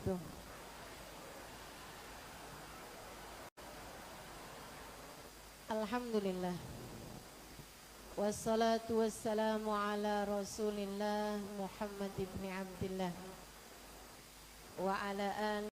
wabarakatuh. Alhamdulillah. Wassalatu wassalamu ala Rasulillah Muhammad ibn Abdillah wa ala alihi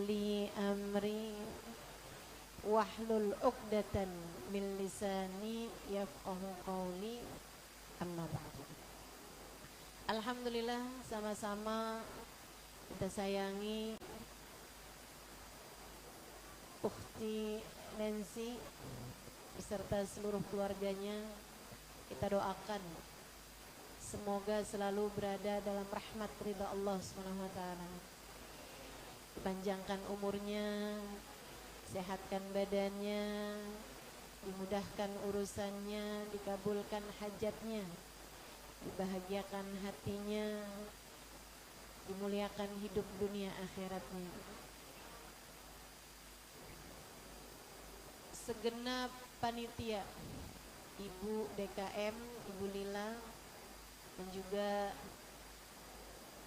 li amri wahlul 'uqdatan min lisani yafqahu qawli, amma ba'du. Alhamdulillah, sama-sama kita sayangi Ukhti Nancy beserta seluruh keluarganya. Kita doakan semoga selalu berada dalam rahmat ridha Allah Subhanahu wa taala. Dipanjangkan umurnya, sehatkan badannya, dimudahkan urusannya, dikabulkan hajatnya, dibahagiakan hatinya, dimuliakan hidup dunia akhiratnya. Segenap panitia, Ibu DKM, Ibu Lila, dan juga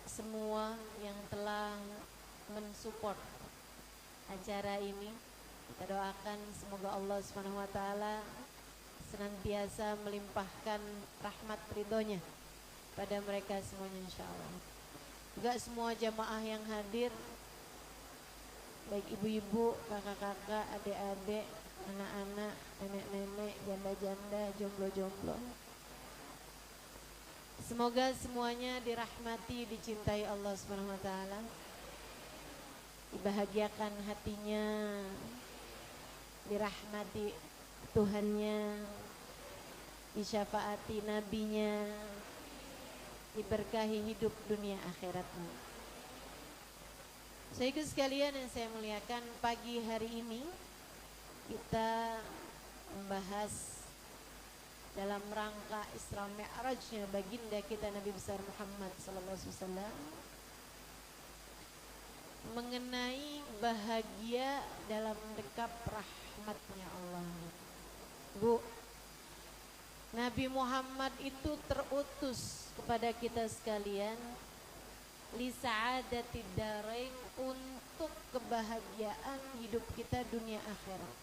semua yang telah mensupport acara ini, kita doakan semoga Allah Subhanahu wa taala senantiasa melimpahkan rahmat ridhonya pada mereka semuanya insyaallah. Juga semua jamaah yang hadir, baik ibu-ibu, kakak-kakak, adik-adik, anak-anak, nenek-nenek, janda-janda, jomblo-jomblo. Semoga semuanya dirahmati, dicintai Allah Subhanahu wa taala. Dibahagiakan hatinya, dirahmati Tuhannya, disyafaati nabinya, diberkahi hidup dunia akhiratnya. Saudaraku sekalian yang saya muliakan, pagi hari ini kita membahas dalam rangka Isra Mi'rajnya baginda kita Nabi besar Muhammad sallallahu alaihi wasallam mengenai bahagia dalam dekap rahmatnya Allah. Bu, Nabi Muhammad itu terutus kepada kita sekalian li sa'adatid darain, untuk kebahagiaan hidup kita dunia akhirat.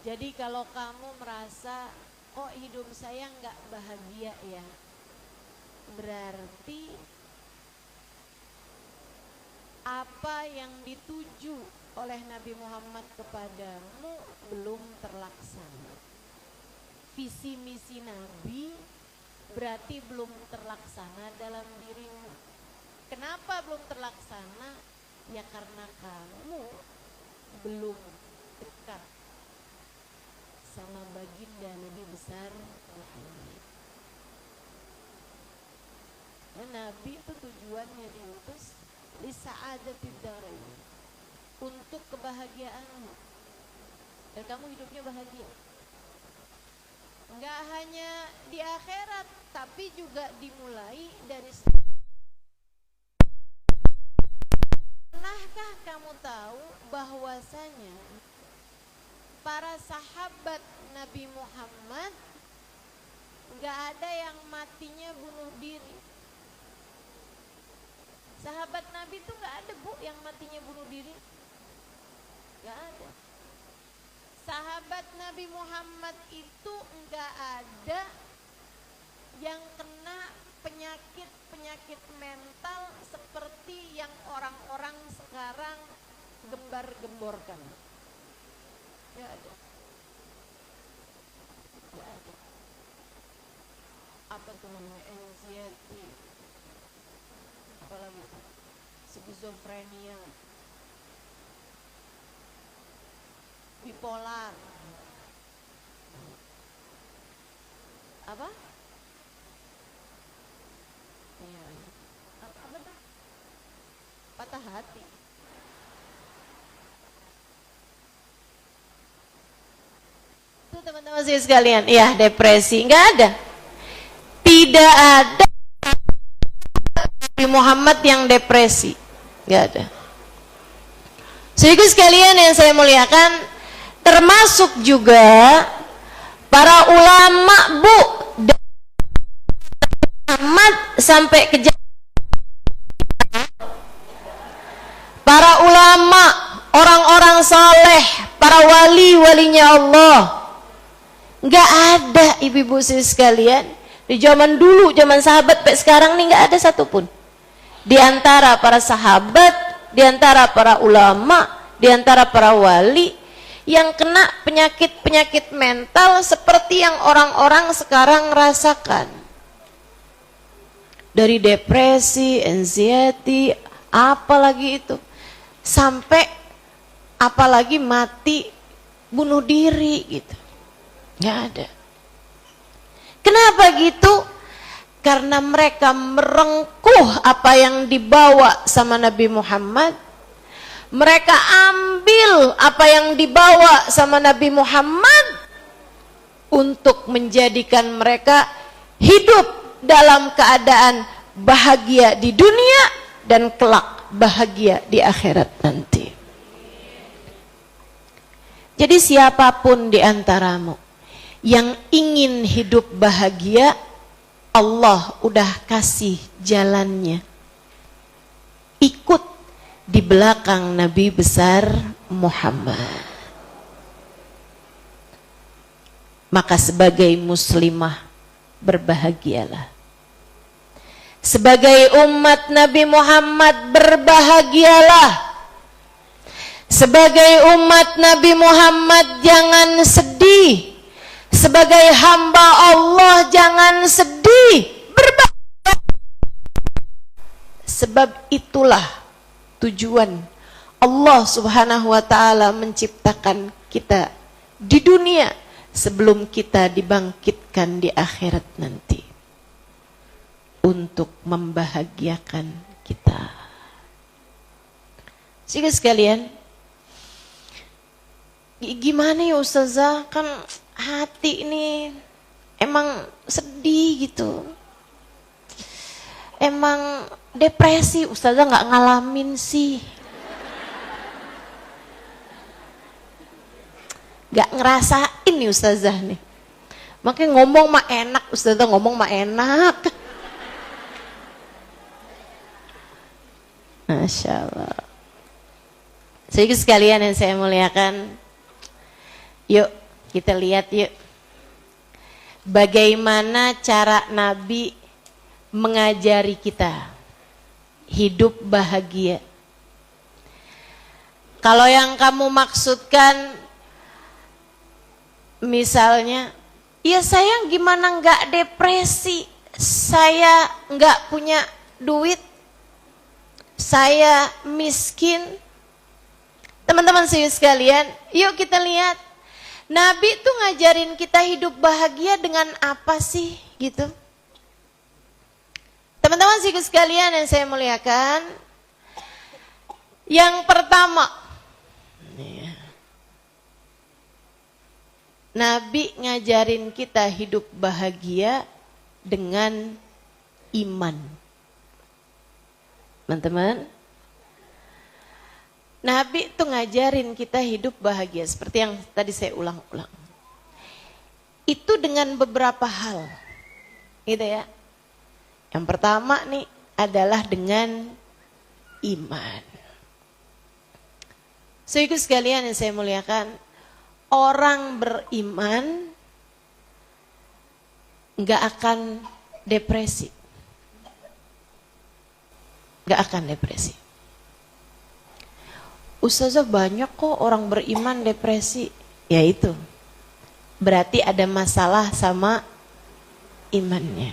Jadi kalau kamu merasa kok hidup saya nggak bahagia ya, berarti apa yang dituju oleh Nabi Muhammad kepadamu belum terlaksana. Visi misi Nabi berarti belum terlaksana dalam dirimu. Kenapa belum terlaksana? Ya karena kamu belum dekat sama baginda Nabi besar Muhammad. Ya, Nabi itu tujuannya diutus li sa'adatid darain, untuk kebahagiaanmu. Dan kamu hidupnya bahagia. Enggak hanya di akhirat, tapi juga dimulai dari. Pernahkah kamu tahu bahwasanya para sahabat Nabi Muhammad enggak ada yang matinya bunuh diri? Sahabat Nabi itu enggak ada, Bu, yang matinya bunuh diri. Enggak ada. Sahabat Nabi Muhammad itu enggak ada yang kena penyakit mental seperti yang orang-orang sekarang gembar-gemborkan. Enggak ada. Enggak ada. Apa tuh namanya? Anxiety. Apalagi skizofrenia, bipolar, apa? Iya. Apa tuh? Patah hati. Tuh teman-teman saya sekalian, ya depresi, nggak ada. Tidak ada Nabi Muhammad yang depresi, nggak ada. Saudaraku sekalian yang saya muliakan, termasuk juga para ulama, Bu, dari Muhammad sampai ke para ulama, orang-orang saleh, para wali-walinya Allah, nggak ada ibu-ibu sekalian. Di zaman dulu, zaman sahabat sampai sekarang nih nggak ada satupun di antara para sahabat, di antara para ulama, di antara para wali yang kena penyakit-penyakit mental seperti yang orang-orang sekarang rasakan. Dari depresi, anxiety, apalagi itu, sampai apalagi mati, bunuh diri gitu. Nggak ada. Kenapa gitu? Karena mereka merengkuh apa yang dibawa sama Nabi Muhammad. Mereka ambil apa yang dibawa sama Nabi Muhammad untuk menjadikan mereka hidup dalam keadaan bahagia di dunia dan kelak bahagia di akhirat nanti. Jadi siapapun di antaramu yang ingin hidup bahagia, Allah udah kasih jalannya. Ikut di belakang Nabi besar Muhammad. Maka sebagai muslimah berbahagialah. Sebagai umat Nabi Muhammad berbahagialah. Sebagai umat Nabi Muhammad jangan sedih. Sebagai hamba Allah jangan sedih, berbahagia. Sebab itulah tujuan Allah Subhanahu wa taala menciptakan kita di dunia sebelum kita dibangkitkan di akhirat nanti untuk membahagiakan kita. Sehingga sekalian, gimana ya Ustazah, kan hati ini emang sedih gitu, emang depresi. Ustazah nggak ngalamin sih, nggak ngerasain nih Ustazah nih. Makanya ngomong mah enak, Ustazah ngomong mah enak. Masya Allah. Jadi sekalian yang saya muliakan, yuk kita lihat yuk bagaimana cara Nabi mengajari kita hidup bahagia. Kalau yang kamu maksudkan misalnya, ya saya gimana nggak depresi, saya nggak punya duit, saya miskin. Teman-teman sekalian, yuk kita lihat Nabi tuh ngajarin kita hidup bahagia dengan apa sih gitu. Teman-teman sekalian yang saya muliakan, yang pertama, Nabi ngajarin kita hidup bahagia dengan iman. Teman-teman, Nabi tuh ngajarin kita hidup bahagia seperti yang tadi saya ulang-ulang. Itu dengan beberapa hal, gitu ya. Yang pertama nih adalah dengan iman. Saudaraku sekalian yang saya muliakan, orang beriman nggak akan depresi, nggak akan depresi. Ustazah banyak kok orang beriman depresi. Ya itu, berarti ada masalah sama imannya.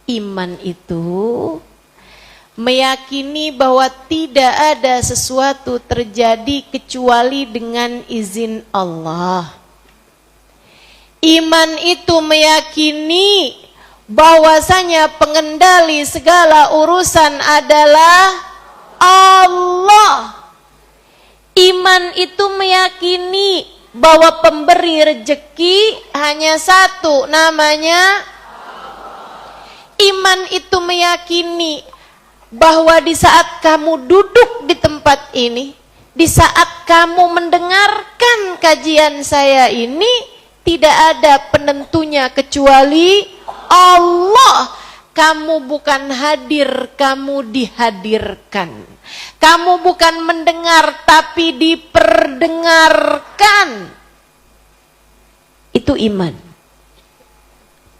Iman itu meyakini bahwa tidak ada sesuatu terjadi kecuali dengan izin Allah. Iman itu meyakini bahwasanya pengendali segala urusan adalah Allah. Iman itu meyakini bahwa pemberi rejeki hanya satu, namanya iman. Itu meyakini bahwa di saat kamu duduk di tempat ini, di saat kamu mendengarkan kajian saya ini, tidak ada penentunya kecuali Allah. Kamu bukan hadir, kamu dihadirkan. Kamu bukan mendengar, tapi diperdengarkan. Itu iman.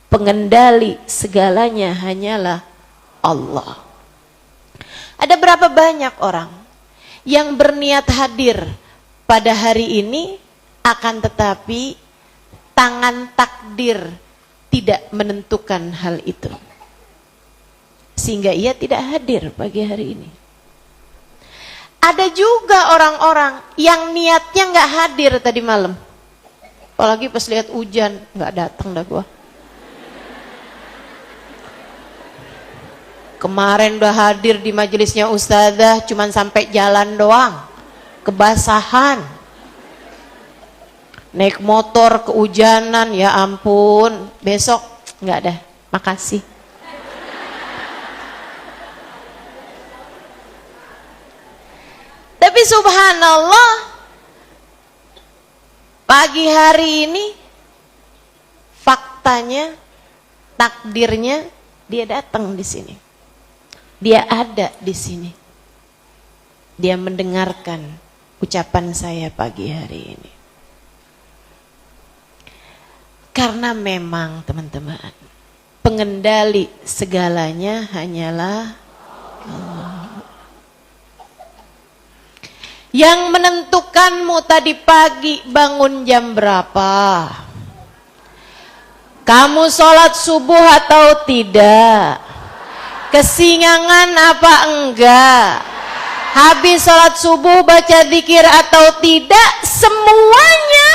Pengendali segalanya hanyalah Allah. Ada berapa banyak orang yang berniat hadir pada hari ini, akan tetapi tangan takdir tidak menentukan hal itu, sehingga ia tidak hadir pagi hari ini. Ada juga orang-orang yang niatnya nggak hadir tadi malam, apalagi pas lihat hujan, nggak datang dah gua. Kemarin udah hadir di majelisnya ustazah, cuman sampai jalan doang, kebasahan. Naik motor kehujanan, ya ampun. Besok nggak ada, makasih. Tapi subhanallah, pagi hari ini faktanya, takdirnya, dia datang di sini. Dia ada di sini. Dia mendengarkan ucapan saya pagi hari ini. Karena memang teman-teman, pengendali segalanya hanyalah Allah. Yang menentukanmu tadi pagi bangun jam berapa, kamu sholat subuh atau tidak, kesingangan apa enggak, habis sholat subuh baca zikir atau tidak, semuanya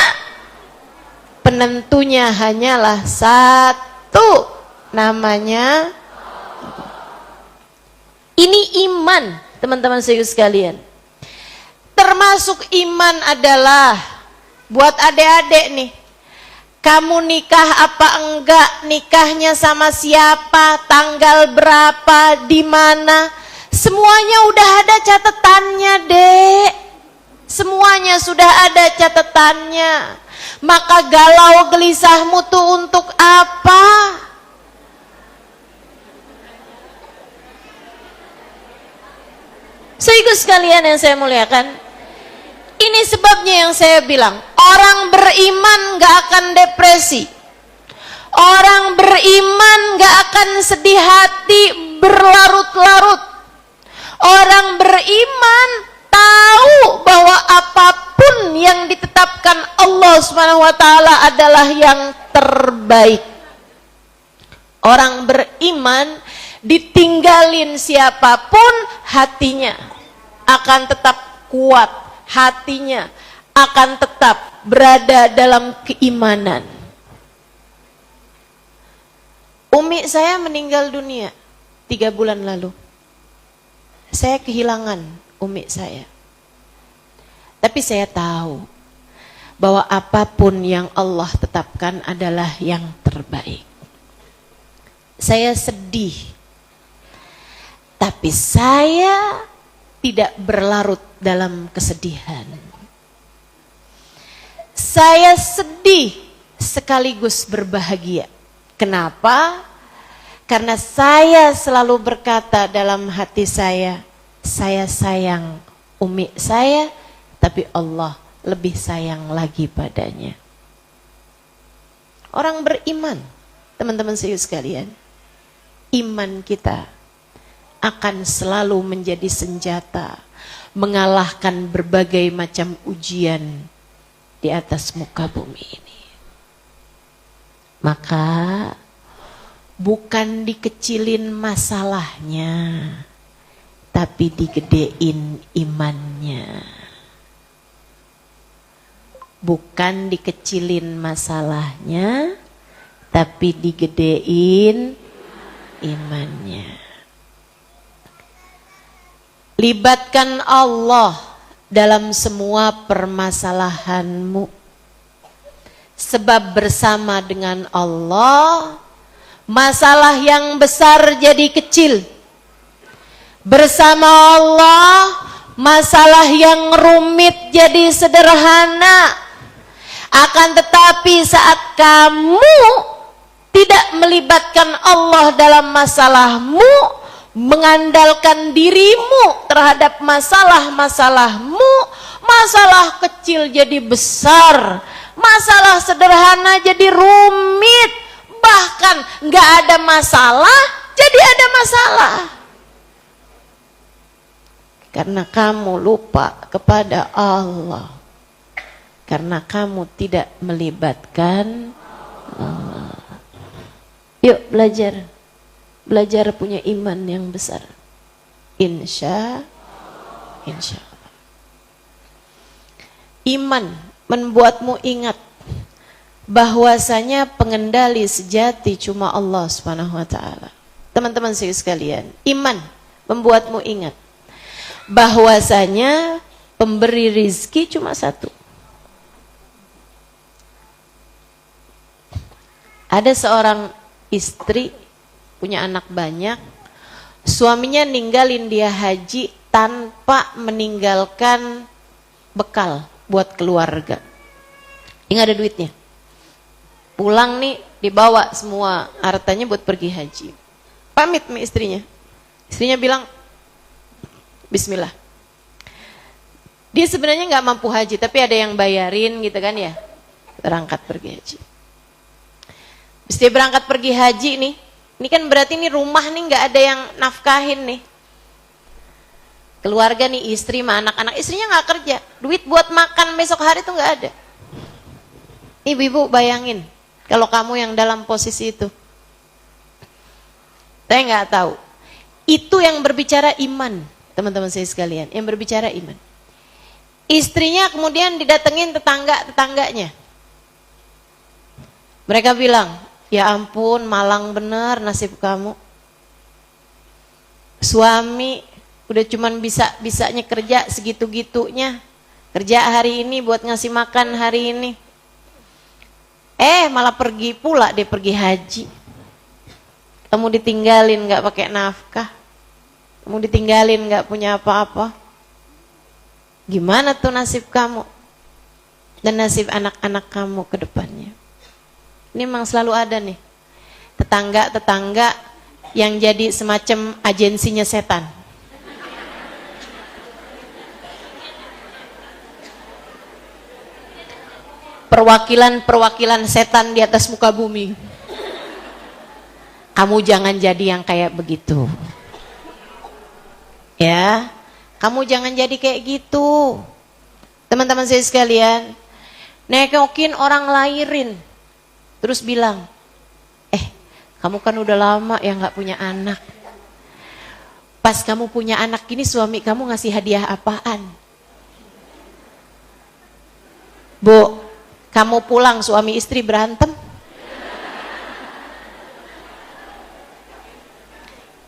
penentunya hanyalah satu, namanya ini iman. Teman-teman sekalian, termasuk iman adalah buat adik-adik nih, kamu nikah apa enggak, nikahnya sama siapa, tanggal berapa, di mana, semuanya udah ada catatannya, Dek. Semuanya sudah ada catatannya. Maka galau gelisahmu tuh untuk apa? Saudara sekalian yang saya muliakan, ini sebabnya yang saya bilang, orang beriman gak akan depresi, orang beriman gak akan sedih hati berlarut-larut. Orang beriman tahu bahwa apapun yang ditetapkan Allah SWT adalah yang terbaik. Orang beriman ditinggalin siapapun, hatinya akan tetap kuat, hatinya akan tetap berada dalam keimanan. Umi saya meninggal dunia 3 bulan lalu. Saya kehilangan umi saya. Tapi saya tahu bahwa apapun yang Allah tetapkan adalah yang terbaik. Saya sedih, tapi saya tidak berlarut dalam kesedihan. Saya sedih sekaligus berbahagia. Kenapa? Karena saya selalu berkata dalam hati saya sayang umi saya, tapi Allah lebih sayang lagi padanya. Orang beriman, teman-teman sekalian, iman kita akan selalu menjadi senjata mengalahkan berbagai macam ujian di atas muka bumi ini. Maka bukan dikecilin masalahnya, tapi digedein imannya. Bukan dikecilin masalahnya, tapi digedein imannya. Libatkan Allah dalam semua permasalahanmu. Sebab bersama dengan Allah, masalah yang besar jadi kecil. Bersama Allah, masalah yang rumit jadi sederhana. Akan tetapi saat kamu tidak melibatkan Allah dalam masalahmu, mengandalkan dirimu terhadap masalah-masalahmu, masalah kecil jadi besar, masalah sederhana jadi rumit, bahkan nggak ada masalah jadi ada masalah. Karena kamu lupa kepada Allah, karena kamu tidak melibatkan Allah. Yuk belajar punya iman yang besar. Insya Allah. Iman membuatmu ingat bahwasanya pengendali sejati cuma Allah Subhanahu wa taala. Teman-teman sekalian, iman membuatmu ingat bahwasanya pemberi rizki cuma satu. Ada seorang istri punya anak banyak, suaminya ninggalin dia haji tanpa meninggalkan bekal buat keluarga. Ini ada duitnya. Pulang nih dibawa semua hartanya buat pergi haji. Pamit sama istrinya. Istrinya bilang, Bismillah. Dia sebenarnya nggak mampu haji, tapi ada yang bayarin gitu kan ya. Berangkat pergi haji. Terus dia berangkat pergi haji nih. Ini kan berarti nih rumah nih nggak ada yang nafkahin nih. Keluarga nih, istri sama anak-anak. Istrinya nggak kerja. Duit buat makan besok hari tuh nggak ada. Ibu-ibu bayangin kalau kamu yang dalam posisi itu. Saya nggak tahu. Itu yang berbicara iman, teman-teman saya sekalian. Yang berbicara iman. Istrinya kemudian didatengin tetangga-tetangganya. Mereka bilang, ya ampun, malang bener nasib kamu. Suami udah cuman bisanya kerja segitu-gitunya. Kerja hari ini buat ngasih makan hari ini. Malah pergi pula dia pergi haji. Kamu ditinggalin gak pakai nafkah. Kamu ditinggalin gak punya apa-apa. Gimana tuh nasib kamu? Dan nasib anak-anak kamu ke depannya. Ini memang selalu ada nih. Tetangga-tetangga yang jadi semacam agensinya setan. Perwakilan-perwakilan setan di atas muka bumi. Kamu jangan jadi yang kayak begitu. Ya, kamu jangan jadi kayak gitu. Teman-teman saya sekalian, nekokin orang lahirin. Terus bilang, kamu kan udah lama ya gak punya anak. Pas kamu punya anak ini suami kamu ngasih hadiah apaan? Bu, kamu pulang suami istri berantem.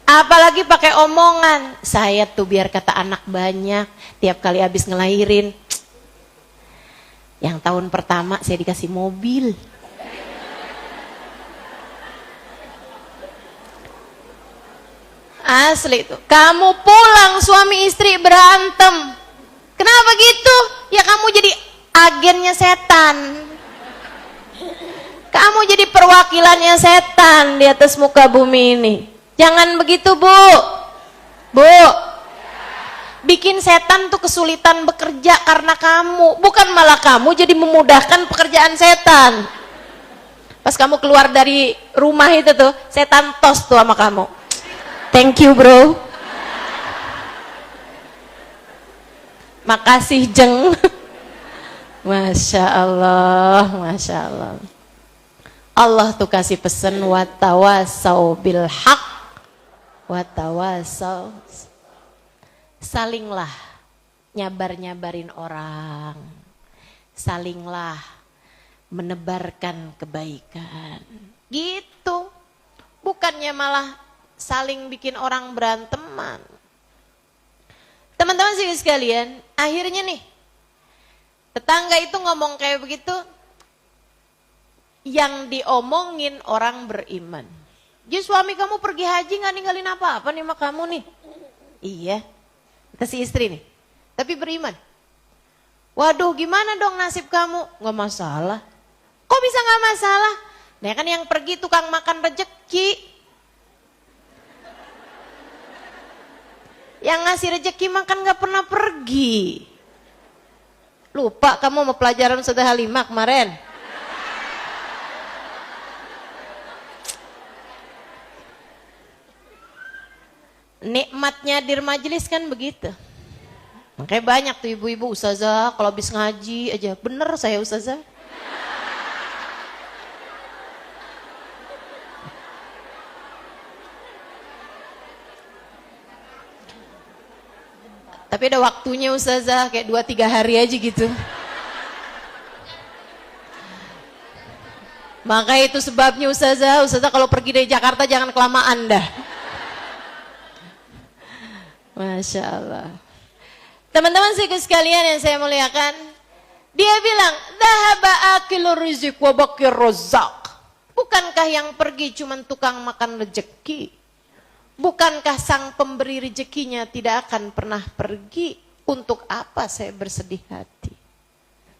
Apalagi pakai omongan, saya tuh biar kata anak banyak, tiap kali habis ngelahirin. Yang tahun pertama saya dikasih mobil. Asli itu. Kamu pulang suami istri berantem. Kenapa gitu? Ya kamu jadi agennya setan. Kamu jadi perwakilannya setan di atas muka bumi ini. Jangan begitu, Bu. Bu. Bikin setan tuh kesulitan bekerja karena kamu. Bukan malah kamu jadi memudahkan pekerjaan setan. Pas kamu keluar dari rumah itu tuh, setan tos tuh sama kamu. Thank you, bro. Makasih, Jeng. Masya Allah, Masya Allah. Allah tuh kasih pesan watawasau bil haq, watawasau. Salinglah nyabar-nyabarin orang, salinglah menebarkan kebaikan. Gitu, bukannya malah saling bikin orang beranteman. Teman-teman sih sekalian, akhirnya nih tetangga itu ngomong kayak begitu, yang diomongin orang beriman. Jadi suami kamu pergi haji nggak ninggalin apa-apa nih sama kamu nih. Iya, kita si istri nih, tapi beriman. Waduh, gimana dong nasib kamu? Nggak masalah. Kok bisa nggak masalah? Nah kan yang pergi tukang makan rejeki. Yang ngasih rejeki makan nggak pernah pergi. Lupa kamu mau pelajaran Ustazah Halimah kemarin? Nikmatnya hadir majelis kan begitu. Makanya banyak tuh ibu-ibu ustazah kalau habis ngaji aja, bener saya ustazah. Tapi ada waktunya ustazah, kayak 2-3 hari aja gitu. Maka itu sebabnya ustazah kalau pergi dari Jakarta jangan kelamaan dah. Masya Allah. Teman-teman sekalian yang saya muliakan, dia bilang, "Dhahaba akilur rizq wa baqir razzaq." Bukankah yang pergi cuma tukang makan rezeki? Bukankah sang pemberi rezekinya tidak akan pernah pergi? Untuk apa saya bersedih hati?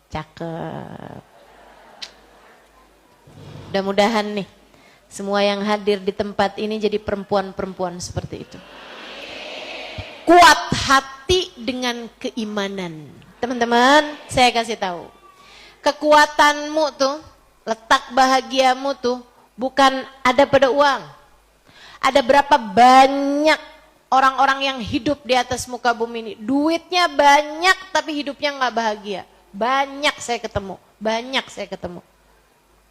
Cakep. Mudah-mudahan nih, semua yang hadir di tempat ini jadi perempuan-perempuan seperti itu. Kuat hati dengan keimanan. Teman-teman, saya kasih tahu. Kekuatanmu tuh, letak bahagiamu tuh bukan ada pada uang. Ada berapa banyak orang-orang yang hidup di atas muka bumi ini. Duitnya banyak tapi hidupnya nggak bahagia. Banyak saya ketemu.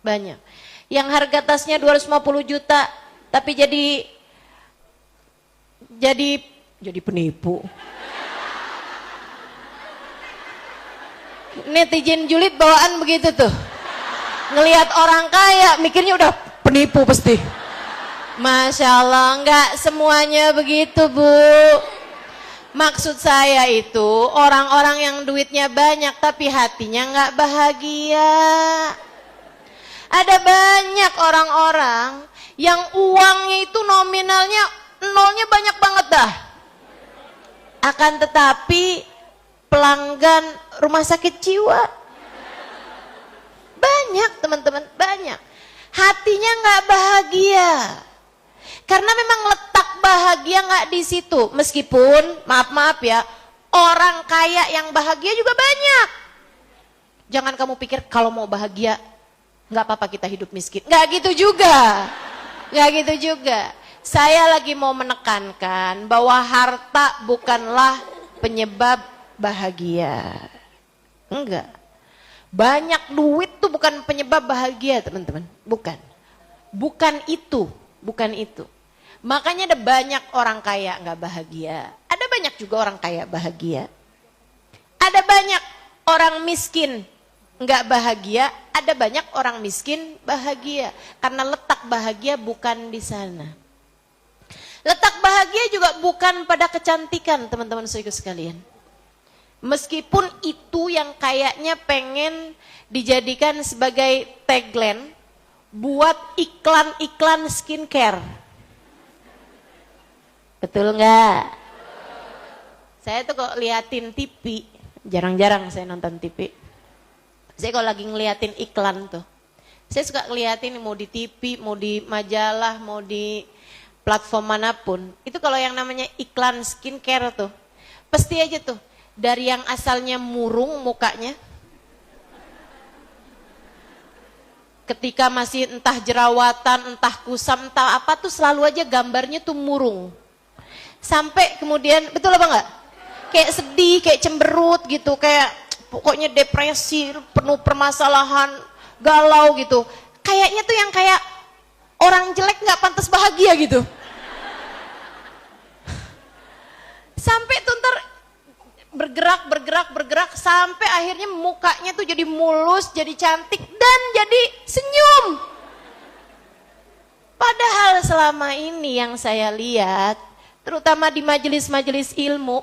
Banyak. Yang harga tasnya 250 juta tapi jadi penipu. Netizen julid bawaan begitu tuh. Ngelihat orang kaya mikirnya udah penipu pasti. Masya Allah, enggak semuanya begitu Bu. Maksud saya itu orang-orang yang duitnya banyak tapi hatinya enggak bahagia. Ada banyak orang-orang yang uangnya itu nominalnya nolnya banyak banget dah. Akan tetapi pelanggan rumah sakit jiwa banyak teman-teman, banyak. Hatinya nggak bahagia. Karena memang letak bahagia nggak di situ. Meskipun maaf ya, orang kaya yang bahagia juga banyak. Jangan kamu pikir kalau mau bahagia nggak apa-apa kita hidup miskin. Nggak gitu juga. Saya lagi mau menekankan bahwa harta bukanlah penyebab bahagia. Enggak. Banyak duit tuh bukan penyebab bahagia, teman-teman. Bukan itu. Makanya ada banyak orang kaya nggak bahagia. Ada banyak juga orang kaya bahagia. Ada banyak orang miskin nggak bahagia. Ada banyak orang miskin bahagia. Karena letak bahagia bukan di sana. Letak bahagia juga bukan pada kecantikan, teman-teman sekalian. Meskipun itu yang kayaknya pengen dijadikan sebagai tagline buat iklan-iklan skincare. Betul nggak? Saya tuh kok liatin TV, jarang-jarang saya nonton TV. Saya kalau lagi ngeliatin iklan tuh, saya suka ngeliatin mau di TV, mau di majalah, mau di platform manapun. Itu kalau yang namanya iklan skincare tuh, pasti aja tuh dari yang asalnya murung mukanya, ketika masih entah jerawatan, entah kusam, entah apa tuh selalu aja gambarnya tuh murung. Sampai kemudian, betul apa enggak? Kayak sedih, kayak cemberut gitu, kayak pokoknya depresi, penuh permasalahan, galau gitu. Kayaknya tuh yang kayak orang jelek nggak pantas bahagia gitu. Sampai tuh ntar bergerak sampai akhirnya mukanya tuh jadi mulus, jadi cantik dan jadi senyum. Padahal selama ini yang saya lihat, terutama di majelis-majelis ilmu,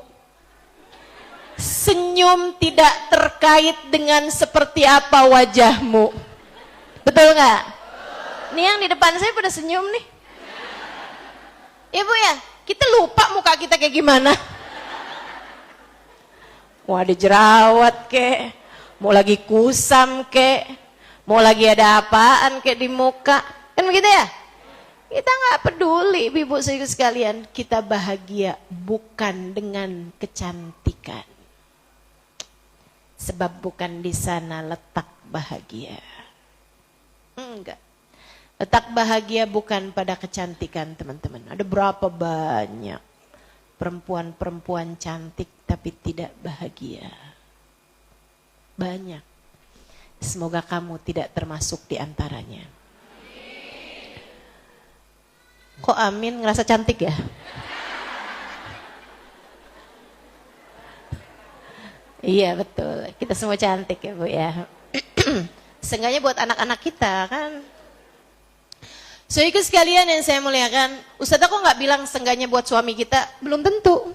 senyum tidak terkait dengan seperti apa wajahmu. Betul nggak? Nih yang di depan saya pada senyum nih. Ya Bu ya, kita lupa muka kita kayak gimana. Mau ada jerawat kek, mau lagi kusam kek, mau lagi ada apaan kek di muka, kan begitu ya? Kita nggak peduli, ibu sekalian. Kita bahagia bukan dengan kecantikan, sebab bukan di sana letak bahagia. Enggak, letak bahagia bukan pada kecantikan, teman-teman. Ada berapa banyak perempuan-perempuan cantik tapi tidak bahagia? Banyak. Semoga kamu tidak termasuk di antaranya. Kok amin, ngerasa cantik ya? Iya betul, kita semua cantik ya Bu ya. Seenggaknya buat anak-anak kita kan. Saudaraku sekalian yang saya muliakan, Ustazah kok nggak bilang seenggaknya buat suami kita? Belum tentu.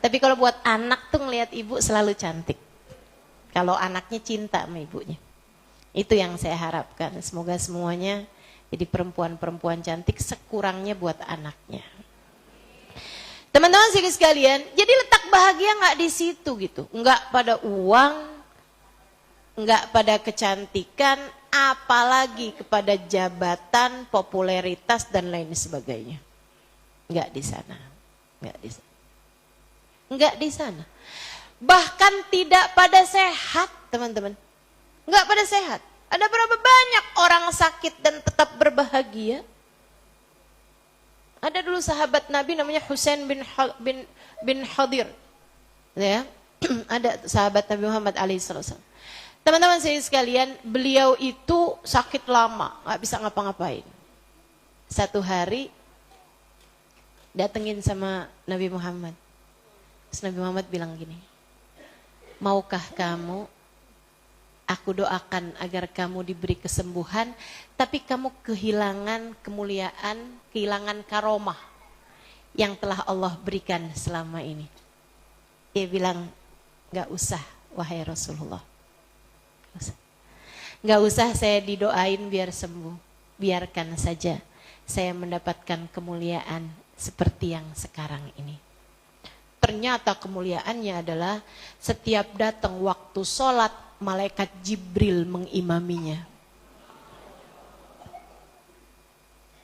Tapi kalau buat anak tuh ngelihat ibu selalu cantik. Kalau anaknya cinta sama ibunya. Itu yang saya harapkan. Semoga semuanya jadi perempuan-perempuan cantik, sekurangnya buat anaknya. Teman-teman sekalian, jadi letak bahagia nggak di situ gitu, nggak pada uang, nggak pada kecantikan, apalagi kepada jabatan, popularitas dan lain sebagainya. Nggak di sana, nggak di sana, nggak di sana. Bahkan tidak pada sehat, teman-teman, nggak pada sehat. Ada berapa banyak orang sakit dan tetap berbahagia? Ada dulu sahabat Nabi namanya Husain bin Hadir. Ya. Ada sahabat Nabi Muhammad alaihissalam. Teman-teman saya sekalian, beliau itu sakit lama, nggak bisa ngapa-ngapain. Satu hari datengin sama Nabi Muhammad. Terus Nabi Muhammad bilang gini, maukah kamu aku doakan agar kamu diberi kesembuhan, tapi kamu kehilangan kemuliaan, kehilangan karomah yang telah Allah berikan selama ini. Dia bilang, gak usah wahai Rasulullah. Gak usah saya didoain biar sembuh. Biarkan saja saya mendapatkan kemuliaan seperti yang sekarang ini. Ternyata kemuliaannya adalah setiap datang waktu sholat, malaikat Jibril mengimaminya.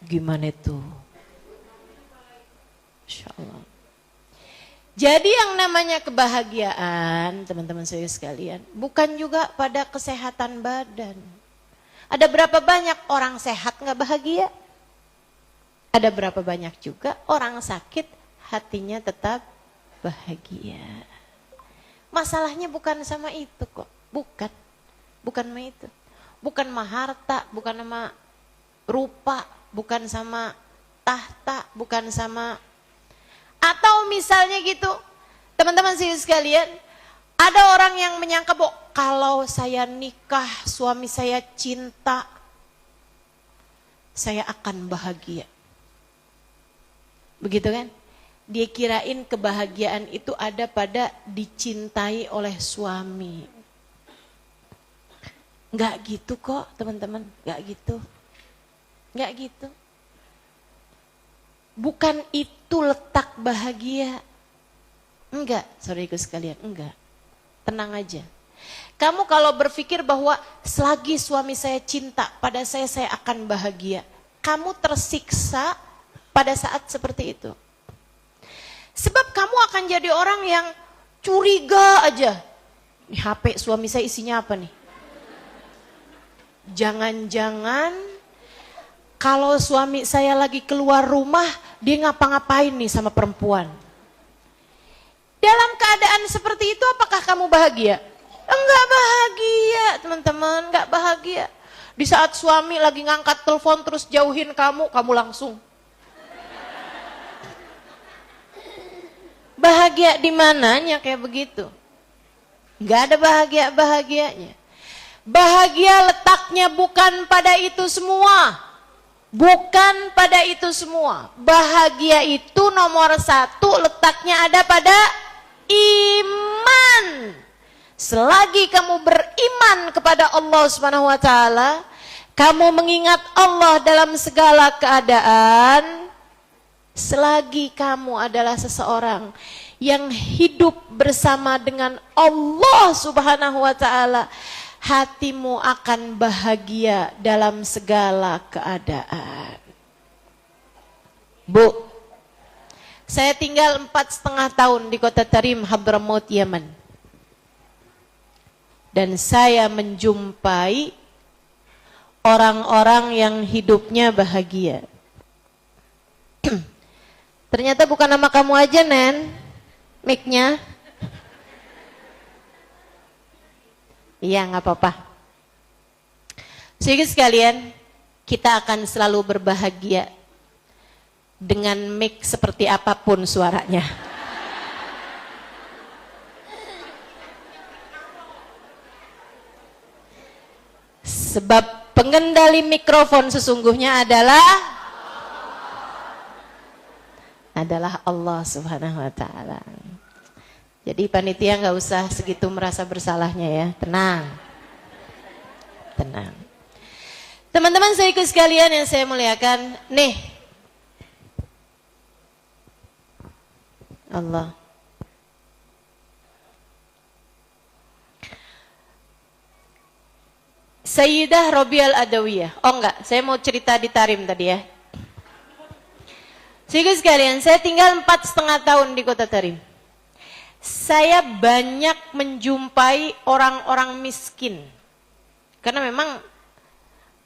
Gimana itu? Insya Allah. Jadi yang namanya kebahagiaan, teman-teman saya sekalian, bukan juga pada kesehatan badan. Ada berapa banyak orang sehat nggak bahagia? Ada berapa banyak juga orang sakit hatinya tetap bahagia. Masalahnya bukan sama itu kok. Bukan sama itu. Bukan sama harta, bukan sama rupa, bukan sama tahta, bukan sama, atau misalnya gitu, teman-teman sekalian, ada orang yang menyangka bahwa kalau saya nikah, suami saya cinta, saya akan bahagia. Begitu kan? Dia kirain kebahagiaan itu ada pada dicintai oleh suami. Enggak gitu kok teman-teman, enggak gitu. Enggak gitu. Bukan itu letak bahagia. Enggak, saudariku sekalian, enggak. Tenang aja. Kamu kalau berpikir bahwa selagi suami saya cinta pada saya akan bahagia. Kamu tersiksa pada saat seperti itu. Sebab kamu akan jadi orang yang curiga aja. Ini HP suami saya isinya apa nih? Jangan-jangan kalau suami saya lagi keluar rumah, dia ngapa-ngapain nih sama perempuan. Dalam keadaan seperti itu apakah kamu bahagia? Enggak bahagia teman-teman, enggak bahagia. Di saat suami lagi ngangkat telepon terus jauhin kamu, kamu langsung. Bahagia di mananya kayak begitu? Enggak ada bahagia-bahagianya. Bahagia letaknya bukan pada itu semua. Bukan pada itu semua. Bahagia itu nomor satu letaknya ada pada iman. Selagi kamu beriman beriman kepada Allah Subhanahu wa taala, kamu mengingat Allah dalam segala keadaan, selagi kamu adalah seseorang yang hidup bersama dengan Allah Subhanahu wa taala, hatimu akan bahagia dalam segala keadaan. Bu, saya tinggal 4,5 tahun di kota Tarim, Hadramaut, Yaman. Dan saya menjumpai orang-orang yang hidupnya bahagia. Ternyata bukan nama kamu aja, Nen, mic-nya. Iya, nggak apa-apa. Jadi sekalian, kita akan selalu berbahagia dengan mic seperti apapun suaranya. Sebab pengendali mikrofon sesungguhnya adalah Allah Subhanahu wa taala. Jadi panitia nggak usah segitu merasa bersalahnya ya, tenang. Tenang. Teman-teman saya sekalian yang saya muliakan, nih Allah. Sayyidah Robial Adawiyah. Oh enggak, saya mau cerita di Tarim tadi ya. Jadi sekalian, saya tinggal 4,5 tahun di kota Tarim. Saya banyak menjumpai orang-orang miskin. Karena memang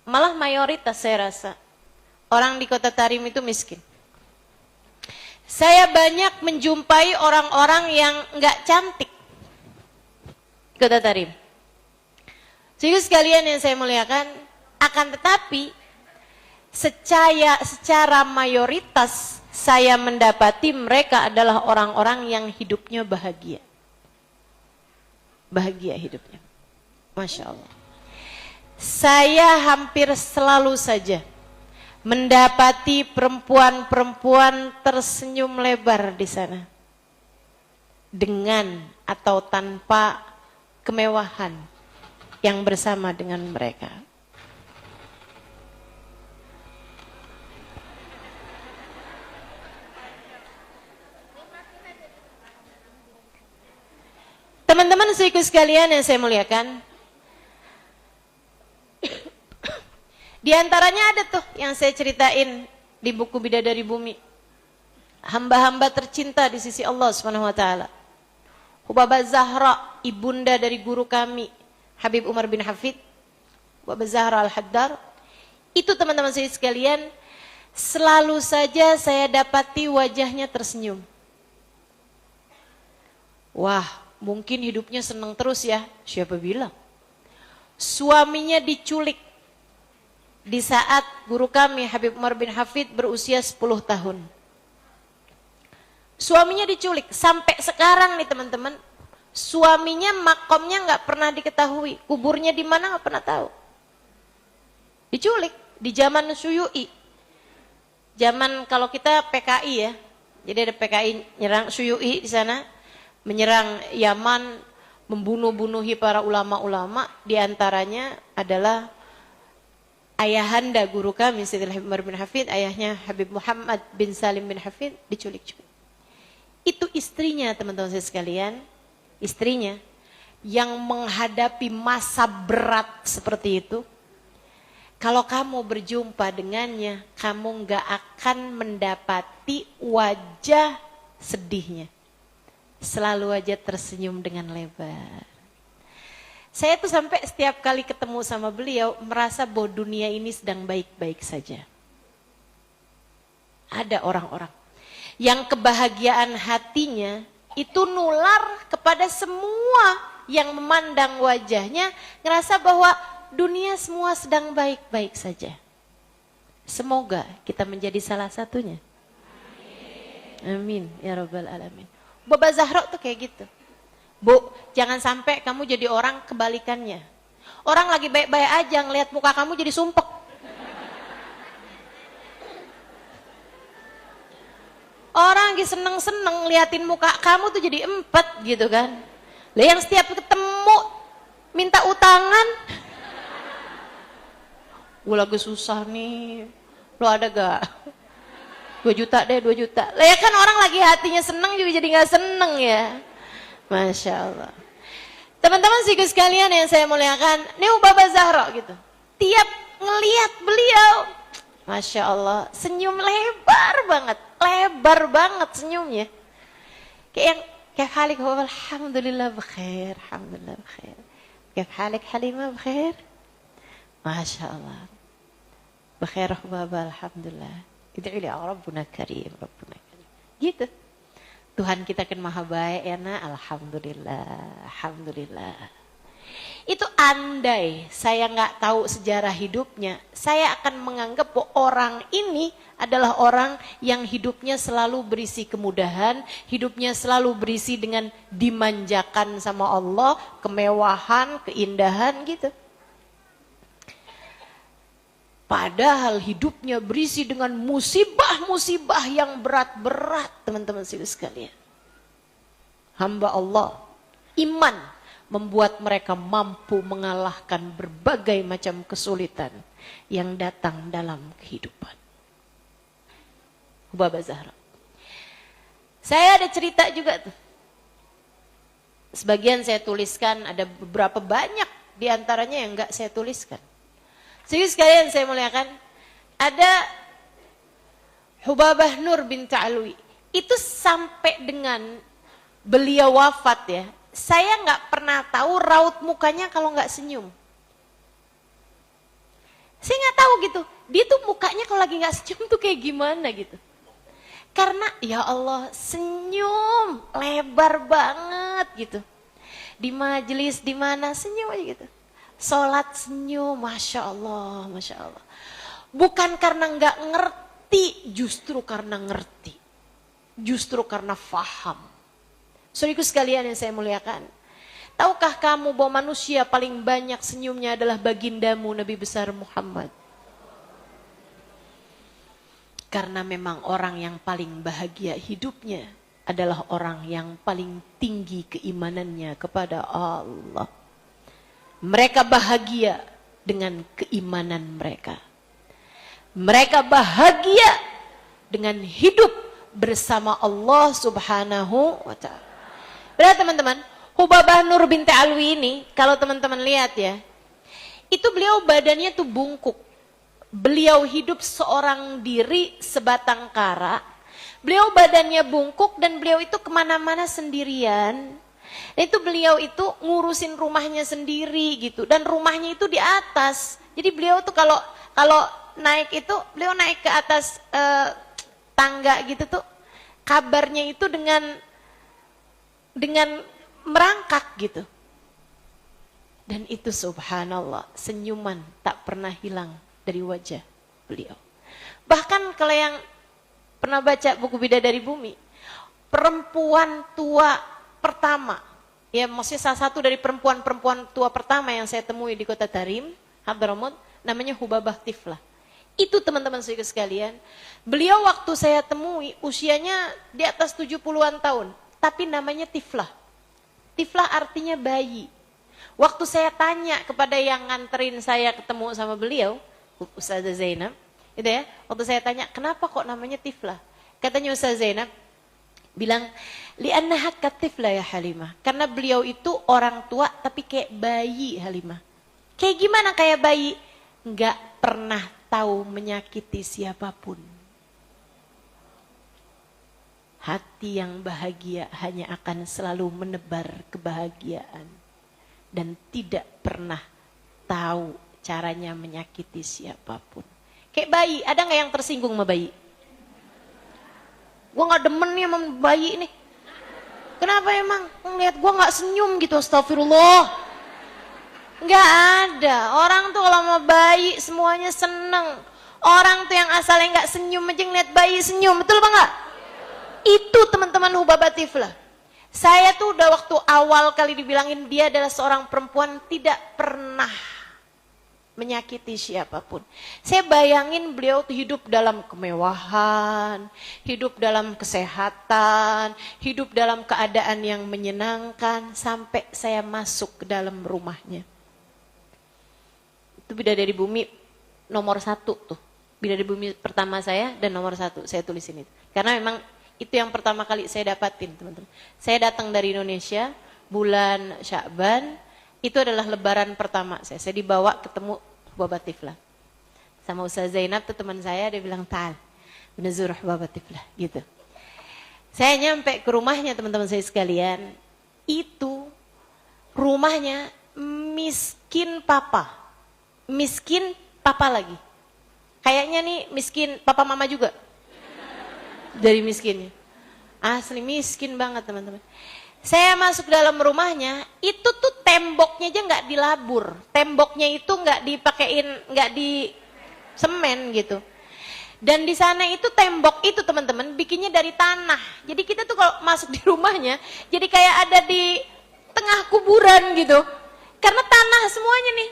malah mayoritas saya rasa orang di kota Tarim itu miskin. Saya banyak menjumpai orang-orang yang enggak cantik di kota Tarim. Jadi sekalian yang saya muliakan, akan tetapi secara mayoritas saya mendapati mereka adalah orang-orang yang hidupnya bahagia. Bahagia hidupnya. Masya Allah. Saya hampir selalu saja mendapati perempuan-perempuan tersenyum lebar di sana. Dengan atau tanpa kemewahan yang bersama dengan mereka. Teman-teman seiku sekalian yang saya muliakan, di antaranya ada tuh yang saya ceritain di buku Bidadari Bumi. Hamba-hamba tercinta di sisi Allah Subhanahu wa taala. Hubabah Zahra, ibunda dari guru kami, Habib Umar bin Hafid, Hubabah Zahra Al-Haddar. Itu teman-teman saya sekalian, selalu saja saya dapati wajahnya tersenyum. Wah, mungkin hidupnya senang terus ya. Siapa bilang? Suaminya diculik di saat guru kami Habib Umar bin Hafid berusia 10 tahun. Suaminya diculik sampai sekarang nih teman-teman. Suaminya makomnya nggak pernah diketahui, kuburnya di mana nggak pernah tahu. Diculik di zaman Suyu'i. Zaman kalau kita PKI ya. Jadi ada PKI nyerang Suyu'i di sana, menyerang Yaman, membunuh-bunuhi para ulama-ulama, di antaranya adalah ayahanda guru kami Sayyidina Habib Umar bin Hafid, ayahnya Habib Muhammad bin Salim bin Hafid diculik juga. Itu istrinya teman-teman saya sekalian, istrinya yang menghadapi masa berat seperti itu. Kalau kamu berjumpa dengannya, kamu nggak akan mendapati wajah sedihnya. Selalu aja tersenyum dengan lebar. Saya tuh sampai setiap kali ketemu sama beliau merasa bahwa dunia ini sedang baik-baik saja. Ada orang-orang yang kebahagiaan hatinya itu nular kepada semua yang memandang wajahnya, ngerasa bahwa dunia semua sedang baik-baik saja. Semoga kita menjadi salah satunya. Amin ya rabbal alamin. Baba Zahra tuh kayak gitu. Bu, jangan sampai kamu jadi orang kebalikannya. Orang lagi baik-baik aja ngelihat muka kamu jadi sumpek. Orang lagi seneng-seneng liatin muka kamu tuh jadi 4 gitu kan. Lah yang setiap ketemu minta utangan. Gue lagi susah nih, lo ada gak? 2 juta deh, 2 juta. Lah ya kan orang lagi hatinya seneng juga jadi gak seneng ya. Masya Allah. Teman-teman siku sekalian yang saya muliakan, ini Hubabah Zahra gitu. Tiap ngelihat beliau, Masya Allah, senyum lebar banget senyumnya. Kayak halik Hubabah, alhamdulillah bkhair, alhamdulillah bkhair. Kayak halik Halimah bkhair. Masya Allah. Bkhair Hubabah, alhamdulillah. Id'ili Rabbuna karim, Rabbuna karim. Gitu. Tuhan kita kan maha baik ya nak, alhamdulillah, alhamdulillah. Itu andai saya nggak tahu sejarah hidupnya, saya akan menganggap bahwa orang ini adalah orang yang hidupnya selalu berisi kemudahan, hidupnya selalu berisi dengan dimanjakan sama Allah, kemewahan, keindahan gitu. Padahal hidupnya berisi dengan musibah-musibah yang berat-berat, teman-teman sekalian. Hamba Allah, iman membuat mereka mampu mengalahkan berbagai macam kesulitan yang datang dalam kehidupan. Hubabah Zahra. Saya ada cerita juga tuh. Sebagian saya tuliskan, ada beberapa banyak diantaranya yang enggak saya tuliskan. Jadi sekalian saya muliakan, ada Hubabah Nur binti Alwi. Itu sampai dengan beliau wafat ya, saya nggak pernah tahu raut mukanya kalau nggak senyum. Saya nggak tahu gitu, dia tuh mukanya kalau lagi nggak senyum tuh kayak gimana gitu. Karena ya Allah senyum lebar banget gitu. Di majelis di mana senyum aja gitu. Sholat senyum, Masya Allah, Masya Allah. Bukan karena nggak ngerti, justru karena ngerti. Justru karena faham. Saudaraku sekalian yang saya muliakan. Tahukah kamu bahwa manusia paling banyak senyumnya adalah bagindamu Nabi besar Muhammad? Karena memang orang yang paling bahagia hidupnya adalah orang yang paling tinggi keimanannya kepada Allah. Mereka bahagia dengan keimanan mereka. Mereka bahagia dengan hidup bersama Allah Subhanahu wa ta'ala. Berarti teman-teman, Hubabah Nur binti Alwi ini, kalau teman-teman lihat ya, itu beliau badannya tuh bungkuk. Beliau hidup seorang diri sebatang kara. Beliau badannya bungkuk dan beliau itu kemana-mana sendirian. Dan itu beliau itu ngurusin rumahnya sendiri gitu, dan rumahnya itu di atas. Jadi beliau tuh kalau naik itu beliau naik ke atas tangga gitu tuh, kabarnya itu dengan merangkak gitu. Dan itu subhanallah, senyuman tak pernah hilang dari wajah beliau. Bahkan kalau yang pernah baca buku Bidadari Bumi, perempuan tua pertama, ya maksudnya salah satu dari perempuan-perempuan tua pertama yang saya temui di kota Tarim, Hadramaut, namanya Hubabah Tiflah. Itu teman-teman sekalian, beliau waktu saya temui usianya di atas 70-an tahun, tapi namanya Tiflah. Tiflah artinya bayi. Waktu saya tanya kepada yang nganterin saya ketemu sama beliau, Ustazah Zainab, itu ya, waktu saya tanya, kenapa kok namanya Tiflah? Katanya Ustazah Zainab, bilang, li'annaha katiflah ya Halimah. Karena beliau itu orang tua tapi kayak bayi Halimah. Kayak gimana kayak bayi? Nggak pernah tahu menyakiti siapapun. Hati yang bahagia hanya akan selalu menebar kebahagiaan. Dan tidak pernah tahu caranya menyakiti siapapun. Kayak bayi, ada nggak yang tersinggung sama bayi? Gue gak demen nih sama bayi nih. Kenapa emang? Ngeliat gue gak senyum gitu, astagfirullah. Gak ada. Orang tuh kalau sama bayi semuanya seneng. Orang tuh yang asalnya gak senyum aja ngeliat bayi senyum. Betul apa gak? Itu teman-teman Hubabah Tiflah. Saya tuh udah waktu awal kali dibilangin dia adalah seorang perempuan tidak pernah menyakiti siapapun. Saya bayangin beliau tuh hidup dalam kemewahan, hidup dalam kesehatan, hidup dalam keadaan yang menyenangkan, sampai saya masuk ke dalam rumahnya. Itu bidadari bumi nomor 1 tuh. Bidadari bumi pertama saya dan nomor 1, saya tulisin itu. Karena memang itu yang pertama kali saya dapatin, teman-teman. Saya datang dari Indonesia, bulan Sya'ban, itu adalah lebaran pertama saya. Saya dibawa ketemu Baba Tiflah. Sama Ustaz Zainab tuh teman saya, dia bilang, "Ta'al, menazur Baba Tiflah." Gitu. Saya nyampe ke rumahnya teman-teman saya sekalian. Itu rumahnya miskin papa. Miskin papa lagi. Kayaknya nih miskin papa mama juga. Dari miskinnya. Asli miskin banget teman-teman. Saya masuk dalam rumahnya, itu tuh temboknya aja nggak dilabur, temboknya itu nggak dipakein, nggak di semen gitu. Dan di sana itu tembok itu teman-teman bikinnya dari tanah. Jadi kita tuh kalau masuk di rumahnya, jadi kayak ada di tengah kuburan gitu. Karena tanah semuanya nih,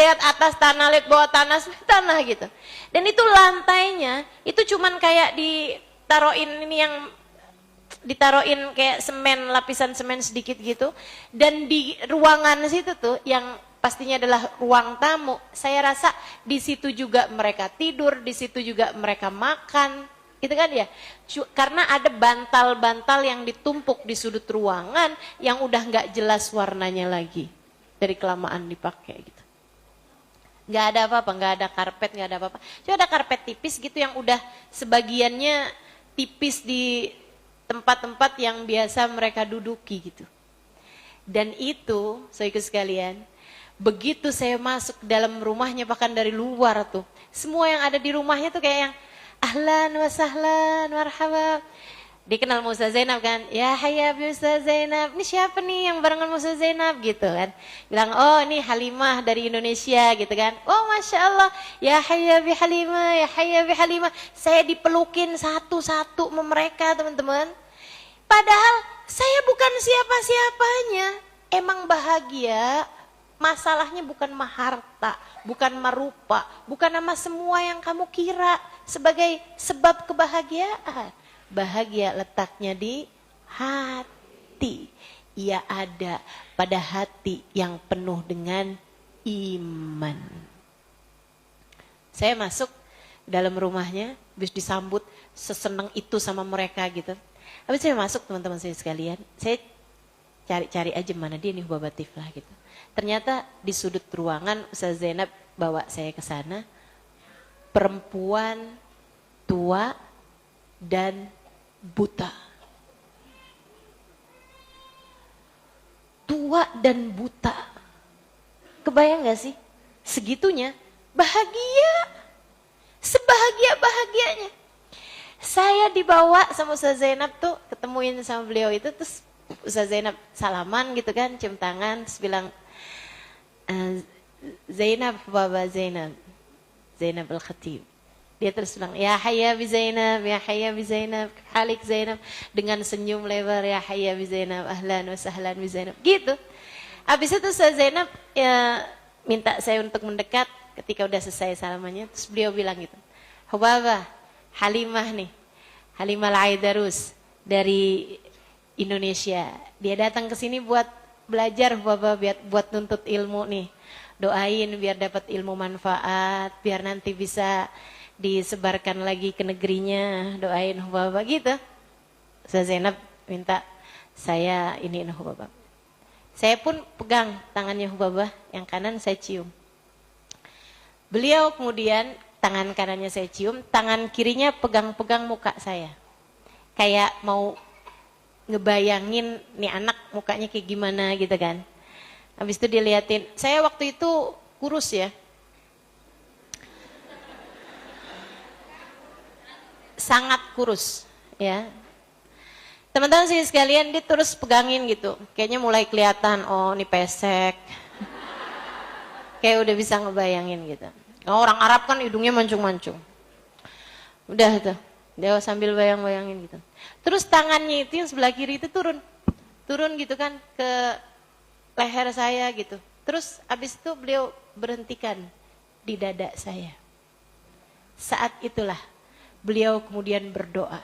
lihat atas tanah, lihat bawah tanah, semua tanah gitu. Dan itu lantainya itu cuman kayak ditaruhin ini yang ditaruhin kayak semen, lapisan semen sedikit gitu. Dan di ruangan situ tuh yang pastinya adalah ruang tamu, saya rasa di situ juga mereka tidur, di situ juga mereka makan, gitu kan ya. Karena ada bantal-bantal yang ditumpuk di sudut ruangan yang udah nggak jelas warnanya lagi dari kelamaan dipakai gitu. Nggak ada apa-apa, nggak ada karpet, nggak ada apa-apa. Cuma ada karpet tipis gitu yang udah sebagiannya tipis di tempat-tempat yang biasa mereka duduki gitu. Dan itu, saudaraku sekalian, begitu saya masuk dalam rumahnya, bahkan dari luar tuh, semua yang ada di rumahnya tuh kayak yang ahlan wa sahlan, marhaba. Dikenal Ustaz Zainab kan, ya hayya bi Ustaz Zainab, ini siapa nih yang barengan Ustaz Zainab gitu kan. Bilang, oh ini Halimah dari Indonesia gitu kan. Oh Masya Allah, ya hayya bi Halimah, ya hayya bi Halimah. Saya dipelukin satu-satu sama mereka teman-teman. Padahal saya bukan siapa-siapanya. Emang bahagia, masalahnya bukan maharta, bukan marupa, bukan nama semua yang kamu kira sebagai sebab kebahagiaan. Bahagia letaknya di hati. Ia ada pada hati yang penuh dengan iman. Saya masuk dalam rumahnya, habis disambut seseneng itu sama mereka gitu. Habis saya masuk teman-teman saya sekalian, saya cari-cari aja mana dia nih Baba Tiflah gitu. Ternyata di sudut ruangan Ustaz Zainab bawa saya ke sana, perempuan tua dan buta. Tua dan buta. Kebayang gak sih? Segitunya bahagia. Sebahagia-bahagianya. Saya dibawa sama Ustaz Zainab tuh, ketemuin sama beliau itu, terus Ustaz Zainab salaman gitu kan, cium tangan, terus bilang, Zainab, Baba Zainab, Zainab Al-Khatib. Dia terus bilang, ya hayya bi Zainab, ya hayya bi Zainab, halik Zainab, dengan senyum lebar, ya hayya bi Zainab, ahlan wa sahlan bi Zainab, gitu. Habis itu Ustaz Zainab ya, minta saya untuk mendekat ketika udah selesai salamannya, terus beliau bilang gitu, Hubaba, Halimah nih, Halimah Al-Aidarus dari Indonesia. Dia datang ke sini buat belajar, Hubaba, buat nuntut ilmu nih. Doain biar dapat ilmu manfaat, biar nanti bisa disebarkan lagi ke negerinya, doain Hubaba gitu. Ustaz Zainab minta saya iniin Hubaba. Saya pun pegang tangannya Hubaba, yang kanan saya cium. Beliau kemudian tangan kanannya saya cium, tangan kirinya pegang-pegang muka saya. Kayak mau ngebayangin nih anak mukanya kayak gimana gitu kan. Habis itu diliatin, saya waktu itu kurus ya. Sangat kurus ya. Teman-teman sih sekalian, dia terus pegangin gitu. Kayaknya mulai kelihatan, oh ini pesek. Kayak udah bisa ngebayangin gitu. Nah, orang Arab kan hidungnya mancung-mancung. Udah tuh, dia sambil bayang-bayangin gitu. Terus tangannya itu yang sebelah kiri itu turun gitu kan ke leher saya gitu. Terus abis itu beliau berhentikan di dada saya. Saat itulah beliau kemudian berdoa.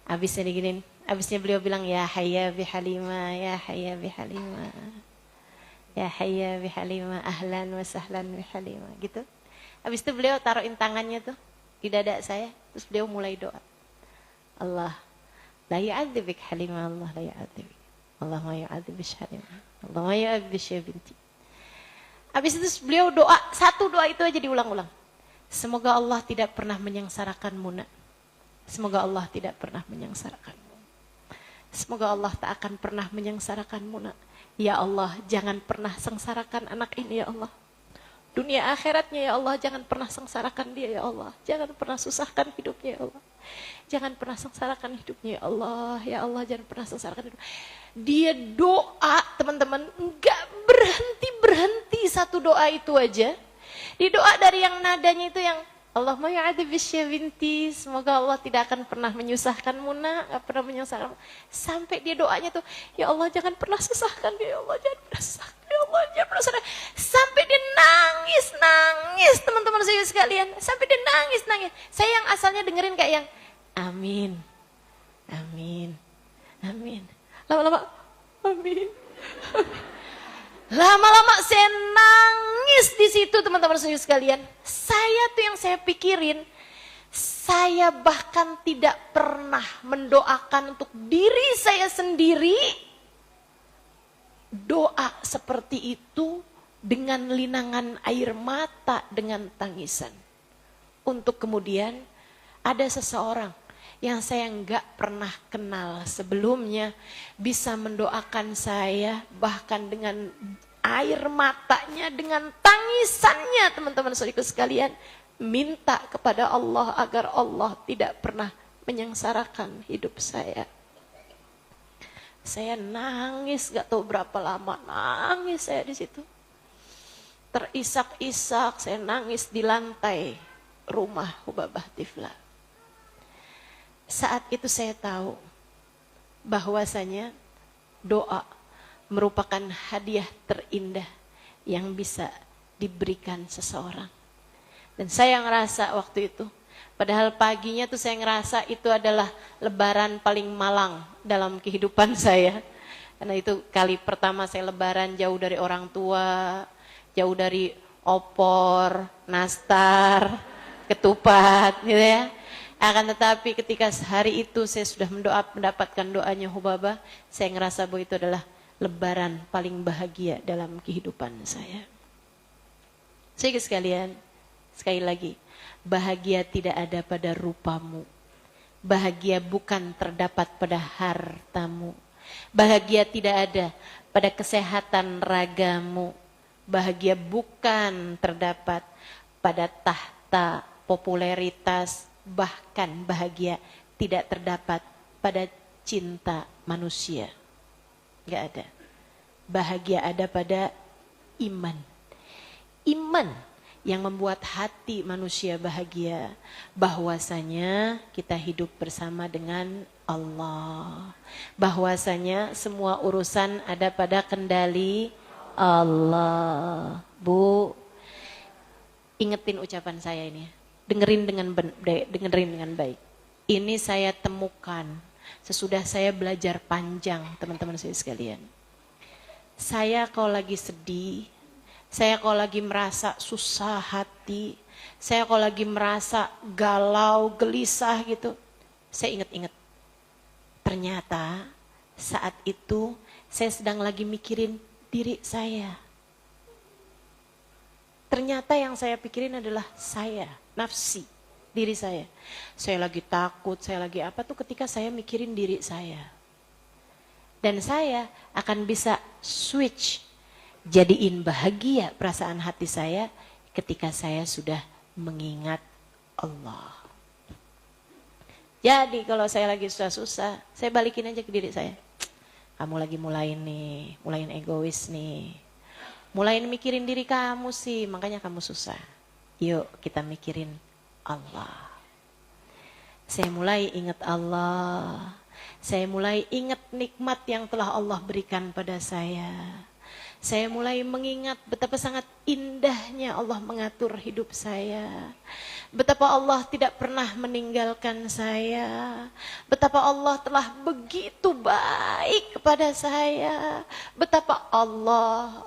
Habisnya beliau bilang, ya hayya bi Halimah, ya hayya bi Halimah, ya hayya bi Halimah, ahlan wa sahlan bi Halimah, gitu. Habis itu beliau taruhin tangannya tuh di dada saya, terus beliau mulai doa. Allah la yu'adzibik Halimah, Allah la yu'adzibik, Allah ma yu'adzibik Halimah, Allah ma yu'adzibik binti. Habis itu beliau doa, satu doa itu aja diulang-ulang. Semoga Allah tidak pernah menyengsarakanmu, nak. Semoga Allah tidak pernah menyengsarakanmu. Semoga Allah tak akan pernah menyengsarakanmu, nak. Ya Allah, jangan pernah sengsarakan anak ini, ya Allah. Dunia akhiratnya, ya Allah, jangan pernah sengsarakan dia, ya Allah. Jangan pernah susahkan hidupnya, ya Allah. Jangan pernah sengsarakan hidupnya, ya Allah. Ya Allah, jangan pernah sengsarakan hidupnya. Dia doa, teman-teman, enggak berhenti satu doa itu aja. Di doa dari yang nadanya itu yang Allahumma ya'adzib binti, semoga Allah tidak akan pernah menyusahkanmu, nak, enggak pernah menyusahkanmu. Sampai dia doanya tuh, ya Allah jangan pernah susahkan dia, ya Allah jangan pernah susahkan, ya Allah jangan pernah susahkan. Sampai dia nangis, teman-teman saya sekalian. Sampai dia nangis. Saya yang asalnya dengerin kayak yang amin, amin, amin. Lama-lama amin, amin. Lama-lama saya nangis di situ, teman-teman sekalian. Saya tuh yang saya pikirin, saya bahkan tidak pernah mendoakan untuk diri saya sendiri doa seperti itu dengan linangan air mata, dengan tangisan. Untuk kemudian ada seseorang yang saya enggak pernah kenal sebelumnya bisa mendoakan saya bahkan dengan air matanya, dengan tangisannya, teman-teman saudaraku sekalian, minta kepada Allah agar Allah tidak pernah menyengsarakan hidup saya. Saya nangis, gak tahu berapa lama nangis saya di situ. Terisak-isak, saya nangis di lantai rumah Hubabah Tifla. Saat itu saya tahu bahwasanya doa merupakan hadiah terindah yang bisa diberikan seseorang. Dan saya ngerasa waktu itu, padahal paginya tuh saya ngerasa itu adalah lebaran paling malang dalam kehidupan saya. Karena itu kali pertama saya lebaran jauh dari orang tua, jauh dari opor, nastar, ketupat gitu ya. Akan tetapi ketika hari itu saya sudah mendapatkan doanya Hubabah, saya ngerasa bahwa itu adalah lebaran paling bahagia dalam kehidupan saya. Saudara sekalian, sekali lagi, bahagia tidak ada pada rupamu. Bahagia bukan terdapat pada hartamu. Bahagia tidak ada pada kesehatan ragamu. Bahagia bukan terdapat pada tahta, popularitas, bahkan bahagia tidak terdapat pada cinta manusia. Gak ada. Bahagia ada pada iman. Iman yang membuat hati manusia bahagia. Bahwasanya kita hidup bersama dengan Allah. Bahwasanya semua urusan ada pada kendali Allah. Bu, ingetin ucapan saya ini. Dengerin dengan baik. Ini saya temukan sesudah saya belajar panjang, teman-teman saya sekalian. Saya kalau lagi sedih, saya kalau lagi merasa susah hati, saya kalau lagi merasa galau, gelisah gitu, saya ingat-ingat. Ternyata saat itu saya sedang lagi mikirin diri saya. Ternyata yang saya pikirin adalah saya, nafsi, diri saya. Saya lagi takut, saya lagi apa tuh ketika saya mikirin diri saya. Dan saya akan bisa switch, jadiin bahagia perasaan hati saya ketika saya sudah mengingat Allah. Jadi kalau saya lagi susah-susah, saya balikin aja ke diri saya. Kamu lagi mulain egois nih. Mulain mikirin diri kamu sih, makanya kamu susah. Yuk kita mikirin Allah. Saya mulai ingat Allah. Saya mulai ingat nikmat yang telah Allah berikan pada saya. Saya mulai mengingat betapa sangat indahnya indahnya Allah mengatur hidup saya. Betapa Allah tidak pernah meninggalkan saya. Betapa Allah telah begitu baik kepada saya. Betapa Allah.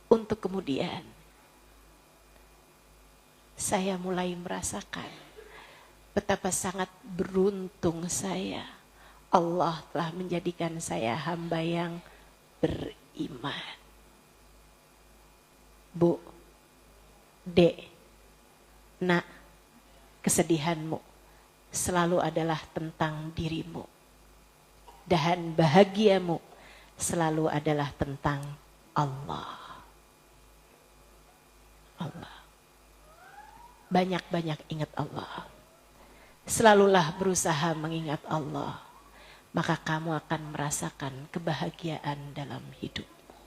Untuk kemudian saya mulai merasakan betapa sangat beruntung saya. Allah telah menjadikan saya hamba yang beriman. Bu, Dek, Nak, kesedihanmu selalu adalah tentang dirimu. Dan bahagiamu selalu adalah tentang Allah. Allah. Banyak-banyak ingat Allah. Selalulah berusaha mengingat Allah. Maka kamu akan merasakan kebahagiaan dalam hidupmu.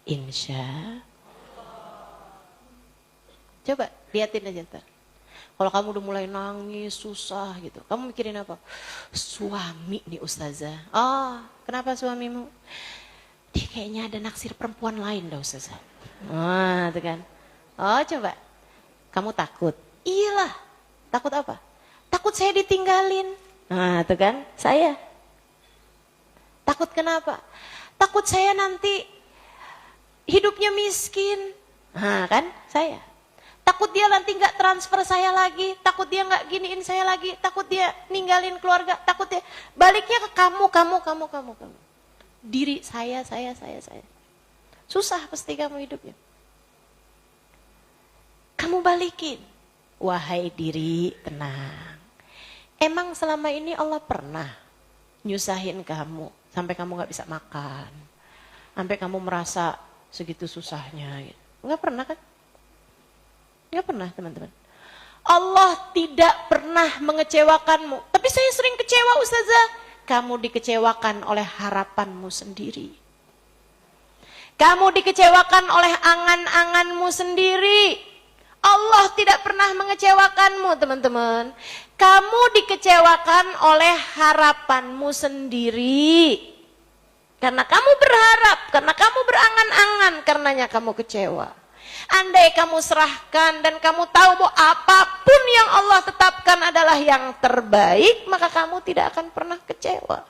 Insya. Coba liatin aja ntar. Kalau kamu udah mulai nangis, susah gitu. Kamu mikirin apa? Suami nih ustazah. Oh, kenapa suamimu? Dia kayaknya ada naksir perempuan lain dah ustazah. Wah, itu kan. Oh, coba. Kamu takut? Iyalah. Takut apa? Takut saya ditinggalin. Nah, itu kan. Saya. Takut kenapa? Takut saya nanti hidupnya miskin. Nah, kan? Saya. Takut dia nanti nggak transfer saya lagi, takut dia nggak giniin saya lagi, takut dia ninggalin keluarga, takut dia baliknya ke kamu. Diri saya. Susah pasti kamu hidupnya. Kamu balikin. Wahai diri, tenang. Emang selama ini Allah pernah nyusahin kamu sampai kamu nggak bisa makan, sampai kamu merasa segitu susahnya? Nggak pernah kan? Nggak pernah teman-teman. Allah tidak pernah mengecewakanmu. Tapi saya sering kecewa ustazah. Kamu dikecewakan oleh harapanmu sendiri. Kamu dikecewakan oleh angan-anganmu sendiri. Allah tidak pernah mengecewakanmu teman-teman. Kamu dikecewakan oleh harapanmu sendiri. Karena kamu berharap, karena kamu berangan-angan, karenanya kamu kecewa. Andai kamu serahkan dan kamu tahu bahwa apapun yang Allah tetapkan adalah yang terbaik, maka kamu tidak akan pernah kecewa.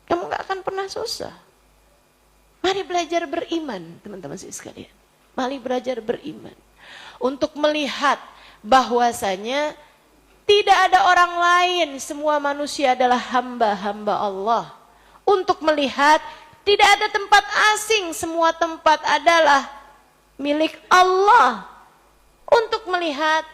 Kamu gak akan pernah susah. Mari belajar beriman, teman-teman sekalian. Mari belajar beriman. Untuk melihat bahwasanya tidak ada orang lain, semua manusia adalah hamba-hamba Allah. Untuk melihat tidak ada tempat asing, semua tempat adalah milik Allah. Untuk melihat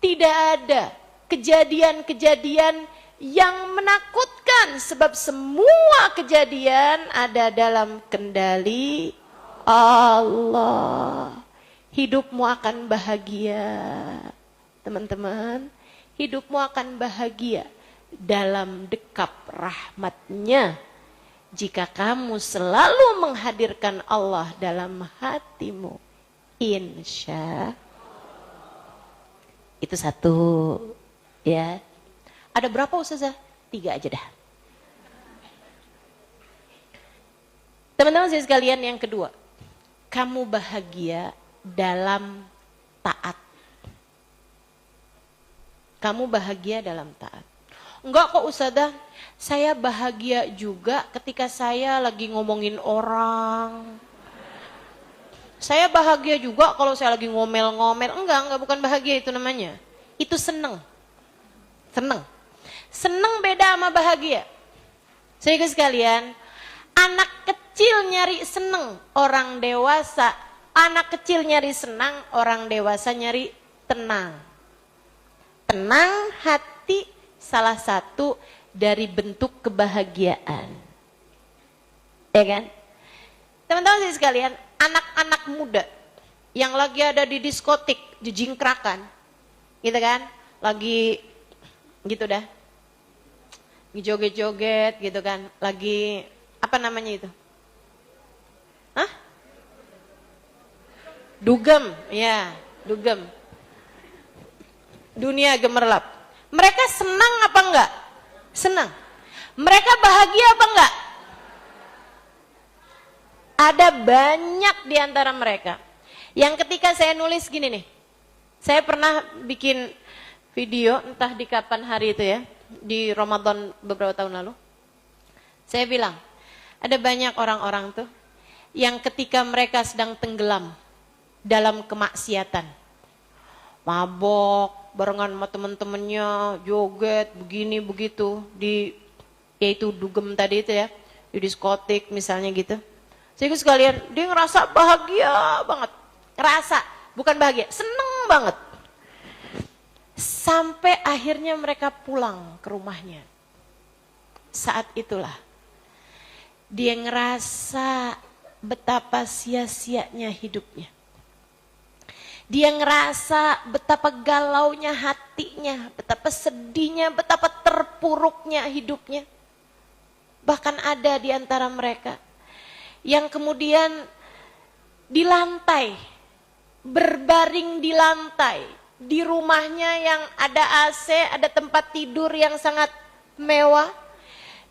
tidak ada kejadian-kejadian yang menakutkan, sebab semua kejadian ada dalam kendali Allah. Hidupmu akan bahagia teman-teman. Hidupmu akan bahagia dalam dekap rahmat-Nya jika kamu selalu menghadirkan Allah dalam hatimu. Insya. Itu satu, ya. Ada berapa ustazah? 3 aja dah. Teman-teman sekalian, yang kedua, kamu bahagia dalam taat. Kamu bahagia dalam taat. Enggak kok ustazah, saya bahagia juga ketika saya lagi ngomongin orang. Saya bahagia juga kalau saya lagi ngomel-ngomel. Enggak, bukan bahagia itu namanya. Itu seneng. Seneng beda sama bahagia. Saudara sekalian, anak kecil nyari seneng, orang dewasa. Anak kecil nyari senang, orang dewasa nyari tenang. Tenang hati salah satu dari bentuk kebahagiaan. Ya kan? Teman-teman sekalian, anak-anak muda yang lagi ada di diskotik, jingkrakan, gitu kan, lagi gitu dah, joget-joget gitu kan, lagi apa namanya itu? Hah? Dugem, ya, dugem. Dunia gemerlap. Mereka senang apa enggak? Senang. Mereka bahagia apa enggak? Ada banyak di antara mereka yang ketika saya nulis gini nih, saya pernah bikin video entah di kapan hari itu ya, di Ramadan beberapa tahun lalu. Saya bilang, ada banyak orang-orang tuh yang ketika mereka sedang tenggelam dalam kemaksiatan, mabok barengan sama temen-temennya, joget begini begitu di yaitu dugem tadi itu ya, di diskotik misalnya gitu. Sehingga sekalian dia ngerasa bahagia banget. Ngerasa, bukan bahagia, seneng banget. Sampai akhirnya mereka pulang ke rumahnya. Saat itulah dia ngerasa betapa sia-sianya hidupnya. Dia ngerasa betapa galaunya hatinya, betapa sedihnya, betapa terpuruknya hidupnya. Bahkan ada di antara mereka yang kemudian di lantai, berbaring di lantai, di rumahnya yang ada AC, ada tempat tidur yang sangat mewah.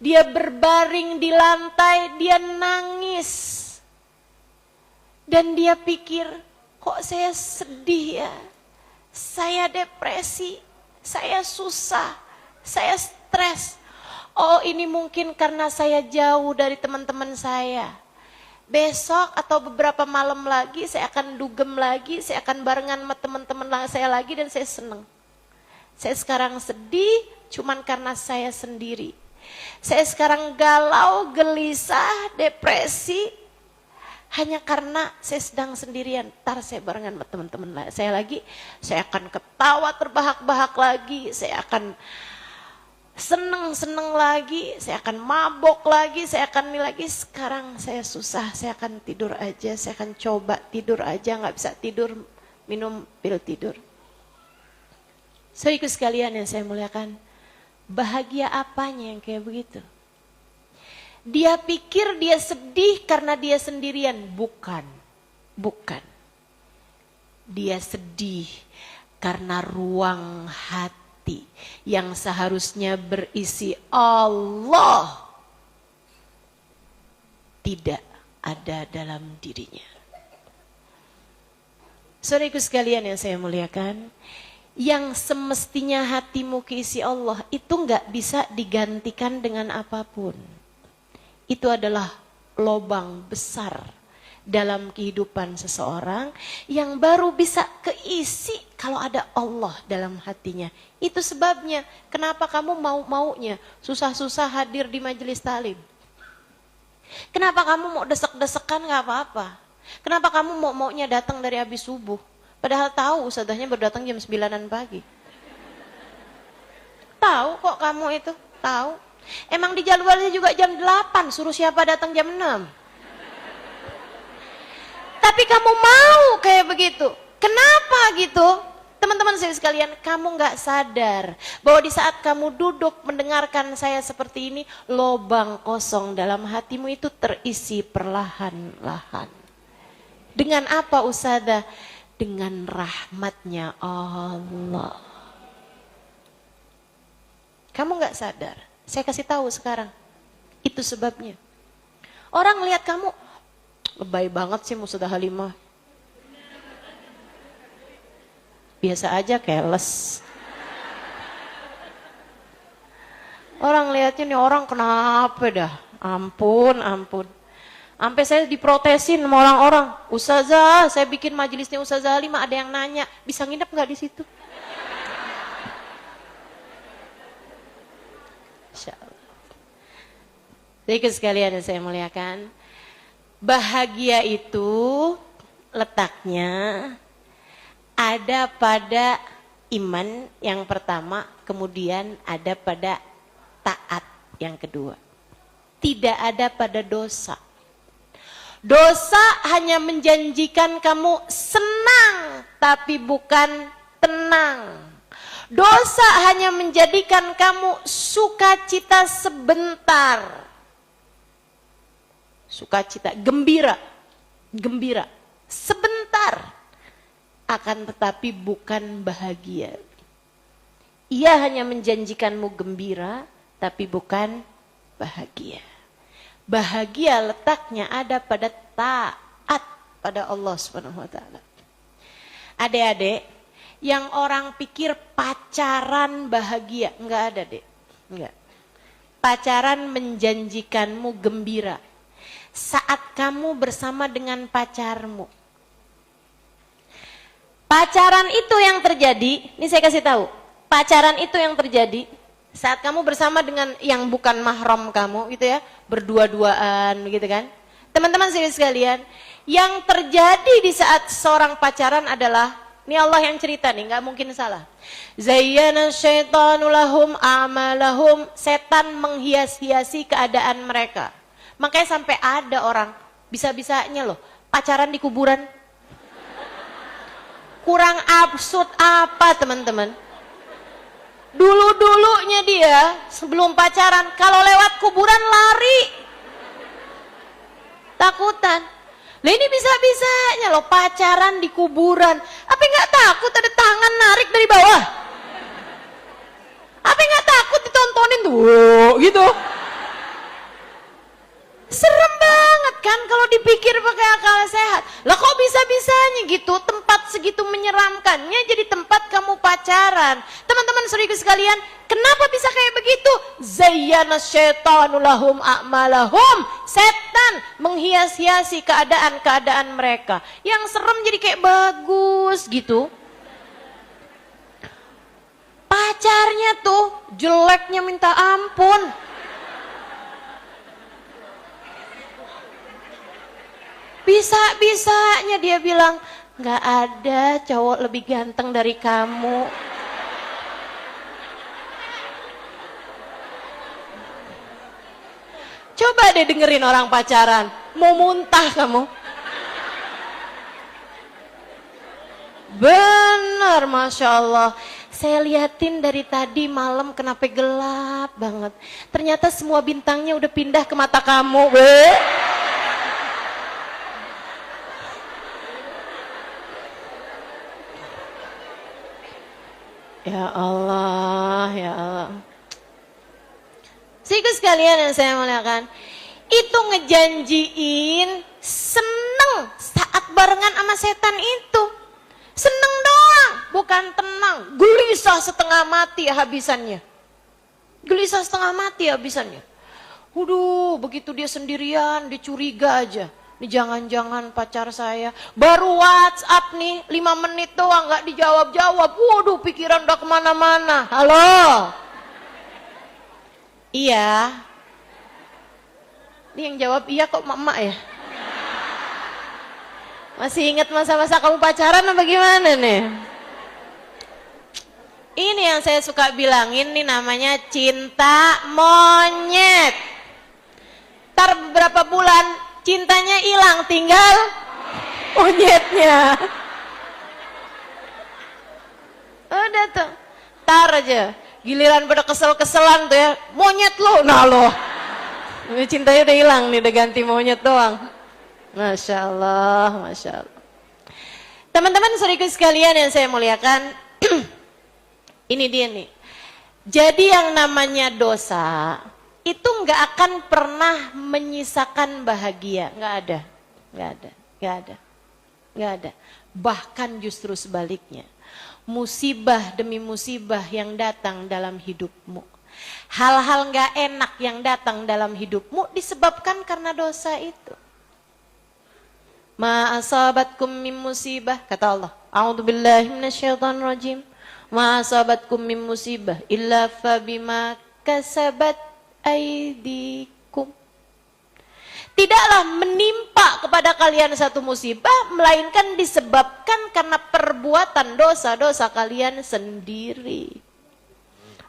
Dia berbaring di lantai, dia nangis. Dan dia pikir, kok saya sedih ya? Saya depresi, saya susah, saya stres. Oh, ini mungkin karena saya jauh dari teman-teman saya. Besok atau beberapa malam lagi saya akan dugem lagi, saya akan barengan sama teman-teman saya lagi dan saya senang. Saya sekarang sedih cuman karena saya sendiri. Saya sekarang galau, gelisah, depresi hanya karena saya sedang sendirian. Ntar saya barengan sama teman-teman saya lagi, saya akan ketawa terbahak-bahak lagi, saya akan seneng-seneng lagi, saya akan mabok lagi, saya akan ini lagi. Sekarang saya susah, saya akan tidur aja, saya akan coba tidur aja, nggak bisa tidur, minum pil tidur. Saudaraku sekalian yang saya muliakan, bahagia apanya yang kayak begitu? Dia pikir dia sedih karena dia sendirian, bukan. Dia sedih karena ruang hati yang seharusnya berisi Allah tidak ada dalam dirinya. Saudaraku sekalian yang saya muliakan, yang semestinya hatimu keisi Allah itu nggak bisa digantikan dengan apapun. Itu adalah lobang besar dalam kehidupan seseorang yang baru bisa keisi kalau ada Allah dalam hatinya. Itu sebabnya kenapa kamu mau-maunya susah-susah hadir di majelis talim. Kenapa kamu mau desek-desekan gak apa-apa. Kenapa kamu mau-maunya datang dari habis subuh. Padahal tahu ustadzahnya baru datang jam 9 pagi. Tahu kok kamu itu, tahu. Emang di jadwalnya juga jam 8, suruh siapa datang jam 6. Tapi kamu mau kayak begitu. Kenapa gitu? Teman-teman saya sekalian, kamu gak sadar bahwa di saat kamu duduk mendengarkan saya seperti ini, lobang kosong dalam hatimu itu terisi perlahan-lahan. Dengan apa Ustazah? Dengan rahmatnya Allah. Kamu gak sadar. Saya kasih tahu sekarang. Itu sebabnya. Orang lihat kamu, lebay banget sih Ustazah Halimah. Biasa aja keles. Orang lihatnya nih orang kenapa dah. Ampun. Sampai saya diprotesin sama orang-orang. Ustazah, saya bikin majelisnya Ustazah Halimah, ada yang nanya, bisa nginep gak di situ? Insyaallah. Jadi sekalian yang saya muliakan, bahagia itu letaknya ada pada iman yang pertama, kemudian ada pada taat yang kedua. Tidak ada pada dosa. Dosa hanya menjanjikan kamu senang, tapi bukan tenang. Dosa hanya menjadikan kamu sukacita sebentar. Sukacita, gembira sebentar, akan tetapi bukan bahagia. Ia hanya menjanjikanmu gembira, tapi bukan bahagia. Bahagia letaknya ada pada taat pada Allah Subhanahu wa taala. Adik-adik, yang orang pikir pacaran bahagia, enggak ada, Dek. Enggak. Pacaran menjanjikanmu gembira saat kamu bersama dengan pacarmu. Pacaran itu yang terjadi, ini saya kasih tahu. Pacaran itu yang terjadi saat kamu bersama dengan yang bukan mahram kamu gitu ya, berdua-duaan gitu kan. Teman-teman sekalian, yang terjadi di saat seorang pacaran adalah, ini Allah yang cerita nih, nggak mungkin salah. Zayyana syaitanu lahum a'malahum, setan menghias-hiasi keadaan mereka. Makanya sampai ada orang bisa-bisanya loh pacaran di kuburan. Kurang absurd apa teman-teman? Dulu-dulunya dia sebelum pacaran kalau lewat kuburan lari. Takutan. Lah ini bisa-bisanya loh pacaran di kuburan. Apa nggak takut ada tangan narik dari bawah? Apa nggak takut ditontonin tuh gitu? Serem banget kan kalau dipikir pakai akal sehat. Lah kok bisa-bisanya gitu tempat segitu menyeramkannya jadi tempat kamu pacaran. Teman-teman saudaraku sekalian, kenapa bisa kayak begitu? Zayyana syaitanu lahum a'malahum. Setan menghias-hiasi keadaan-keadaan mereka. Yang serem jadi kayak bagus gitu. Pacarnya tuh jeleknya minta ampun. Bisa-bisanya dia bilang, nggak ada cowok lebih ganteng dari kamu. Coba deh dengerin orang pacaran, mau muntah kamu. Bener, Masya Allah. Saya liatin dari tadi malam kenapa gelap banget. Ternyata semua bintangnya udah pindah ke mata kamu. Ya Allah, ya Allah. Saudaraku sekalian yang saya muliakan, itu ngejanjiin seneng saat barengan sama setan itu. Seneng doang, bukan tenang. Gelisah setengah mati habisannya. Gelisah setengah mati habisannya. Waduh, begitu dia sendirian, dia curiga aja. Ini jangan-jangan pacar saya baru WhatsApp nih 5 menit doang gak dijawab-jawab. Waduh, pikiran udah kemana-mana. Halo. Iya. Ini yang jawab iya kok emak-emak ya. Masih ingat masa-masa kamu pacaran apa gimana nih? Ini yang saya suka bilangin nih, namanya cinta monyet. Ntar beberapa bulan cintanya hilang, tinggal monyetnya. Udah tuh, tar aja. Giliran pada kesel-keselan tuh ya, monyet lo, nah lo. Ini cintanya udah hilang nih, udah ganti monyet doang. Masya Allah, Masya Allah. Teman-teman saudaraku sekalian yang saya muliakan, ini dia nih. Jadi yang namanya dosa itu nggak akan pernah menyisakan bahagia, nggak ada, nggak ada, nggak ada, nggak ada. Bahkan justru sebaliknya, musibah demi musibah yang datang dalam hidupmu, hal-hal nggak enak yang datang dalam hidupmu disebabkan karena dosa itu. Ma asabatkum min musibah, kata Allah, a'udzubillahi minasyaitonirrajim. Ma asabatkum min musibah illa fabima kasabat aidikum. Tidaklah menimpa kepada kalian satu musibah melainkan disebabkan karena perbuatan dosa-dosa kalian sendiri.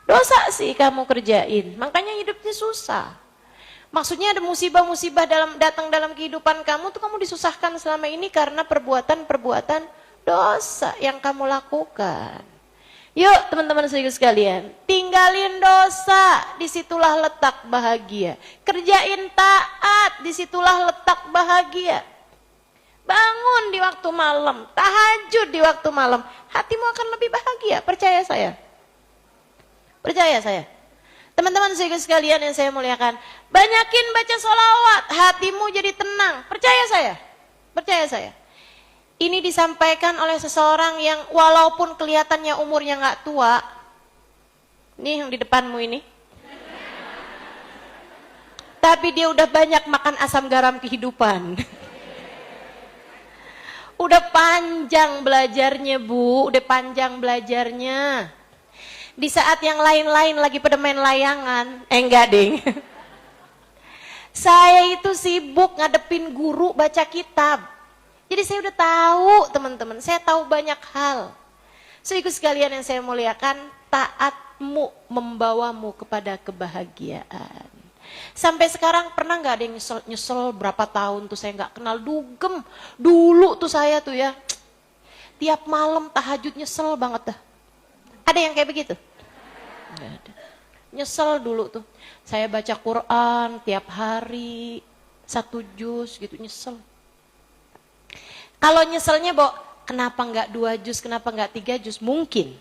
Dosa sih kamu kerjain, makanya hidupnya susah. Maksudnya ada musibah-musibah datang dalam kehidupan kamu tuh, kamu disusahkan selama ini karena perbuatan-perbuatan dosa yang kamu lakukan. Yuk teman-teman sekalian, tinggalin dosa, disitulah letak bahagia. Kerjain taat, disitulah letak bahagia. Bangun di waktu malam, tahajud di waktu malam, hatimu akan lebih bahagia, percaya saya. Percaya saya. Teman-teman sekalian yang saya muliakan, banyakin baca sholawat, hatimu jadi tenang. Percaya saya, percaya saya. Ini disampaikan oleh seseorang yang walaupun kelihatannya umurnya nggak tua, nih yang di depanmu ini, tapi dia udah banyak makan asam garam kehidupan. Udah panjang belajarnya Bu, udah panjang belajarnya. Di saat yang lain-lain lagi pada main layangan, enggak ding. Saya itu sibuk ngadepin guru baca kitab. Jadi saya udah tahu teman-teman, saya tahu banyak hal. Ibu sekalian yang saya muliakan, taatmu membawamu kepada kebahagiaan. Sampai sekarang pernah nggak ada yang nyesel berapa tahun tuh saya nggak kenal dugem. Dulu tuh saya tuh ya, tiap malam tahajud nyesel banget dah. Ada yang kayak begitu? Nggak ada. Nyesel dulu tuh. Saya baca Quran tiap hari 1 juz gitu, nyesel. Kalau nyeselnya, kenapa nggak 2 juz, kenapa nggak 3 juz? Mungkin.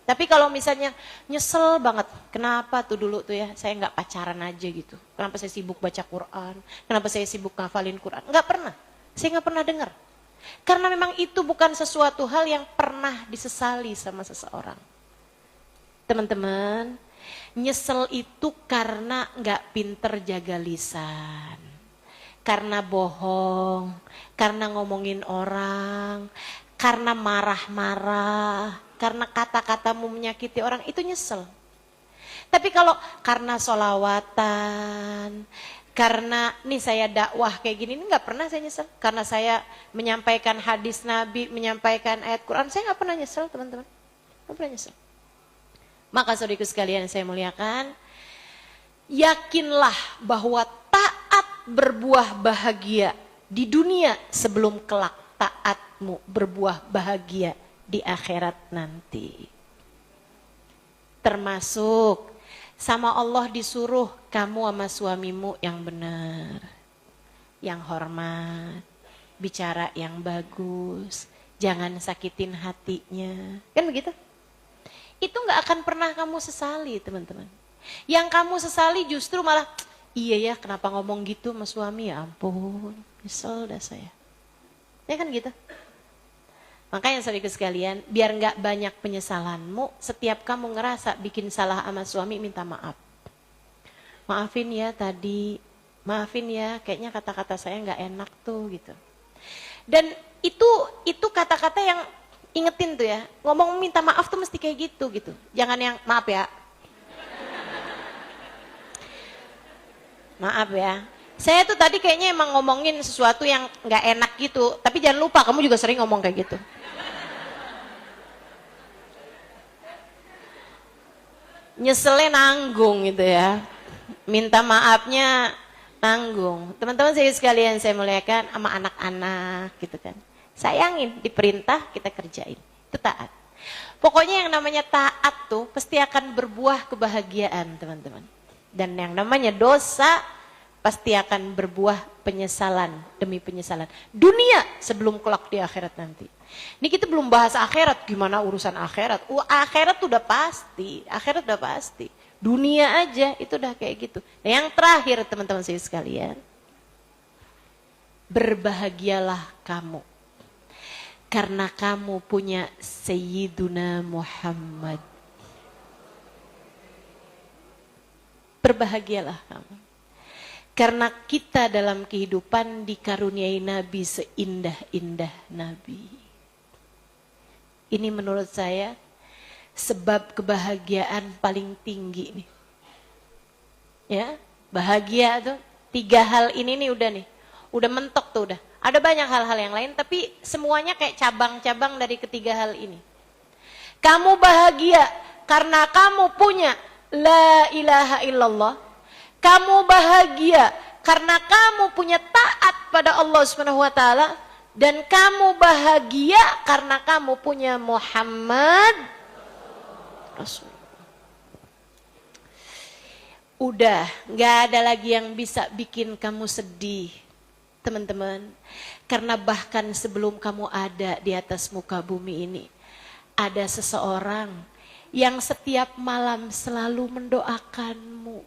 Tapi kalau misalnya nyesel banget, kenapa tuh dulu tuh ya, saya nggak pacaran aja gitu. Kenapa saya sibuk baca Quran? Kenapa saya sibuk ngafalin Quran? Nggak pernah. Saya nggak pernah dengar. Karena memang itu bukan sesuatu hal yang pernah disesali sama seseorang. Teman-teman, nyesel itu karena nggak pinter jaga lisan. Karena bohong, karena ngomongin orang, karena marah-marah, karena kata-katamu menyakiti orang, itu nyesel. Tapi kalau karena sholawatan, karena nih saya dakwah kayak gini, ini nggak pernah saya nyesel. Karena saya menyampaikan hadis Nabi, menyampaikan ayat Quran, saya nggak pernah nyesel teman-teman. Nggak pernah nyesel. Maka saudaraku sekalian yang saya muliakan, yakinlah bahwa taat berbuah bahagia di dunia sebelum kelak taatmu berbuah bahagia di akhirat nanti. Termasuk sama Allah disuruh kamu sama suamimu yang benar, yang hormat, bicara yang bagus, jangan sakitin hatinya. Kan begitu? Itu gak akan pernah kamu sesali teman-teman. Yang kamu sesali justru malah, iya ya kenapa ngomong gitu sama suami, ya ampun, nyesel dah saya. Ya kan gitu. Makanya saudaraku sekalian, biar gak banyak penyesalanmu, setiap kamu ngerasa bikin salah sama suami, minta maaf. Maafin ya tadi, maafin ya kayaknya kata-kata saya gak enak tuh gitu. Dan itu kata-kata yang ingetin tuh ya, ngomong minta maaf tuh mesti kayak gitu. Jangan yang maaf ya. Maaf ya. Saya tuh tadi kayaknya emang ngomongin sesuatu yang nggak enak gitu, tapi jangan lupa kamu juga sering ngomong kayak gitu. Nyeselnya nanggung gitu ya. Minta maafnya nanggung. Teman-teman saya sekalian saya muliakan, sama anak-anak gitu kan. Sayangin, diperintah kita kerjain. Itu taat. Pokoknya yang namanya taat tuh pasti akan berbuah kebahagiaan teman-teman. Dan yang namanya dosa pasti akan berbuah penyesalan demi penyesalan. Dunia sebelum kelak di akhirat nanti. Ini kita belum bahas akhirat, gimana urusan akhirat. Akhirat udah pasti, akhirat udah pasti. Dunia aja itu udah kayak gitu. Nah, yang terakhir teman-teman saya sekalian, berbahagialah kamu. Karena kamu punya Sayyiduna Muhammad. Berbahagialah kamu. Karena kita dalam kehidupan dikaruniai Nabi seindah-indah Nabi. Ini menurut saya sebab kebahagiaan paling tinggi nih. Ya, bahagia tuh 3 hal ini nih udah nih. Udah mentok tuh udah. Ada banyak hal-hal yang lain tapi semuanya kayak cabang-cabang dari ketiga hal ini. Kamu bahagia karena kamu punya la ilaha illallah. Kamu bahagia karena kamu punya taat pada Allah Subhanahu wa taala dan kamu bahagia karena kamu punya Muhammad Rasul. Udah, nggak ada lagi yang bisa bikin kamu sedih, teman-teman. Karena bahkan sebelum kamu ada di atas muka bumi ini, ada seseorang yang setiap malam selalu mendoakanmu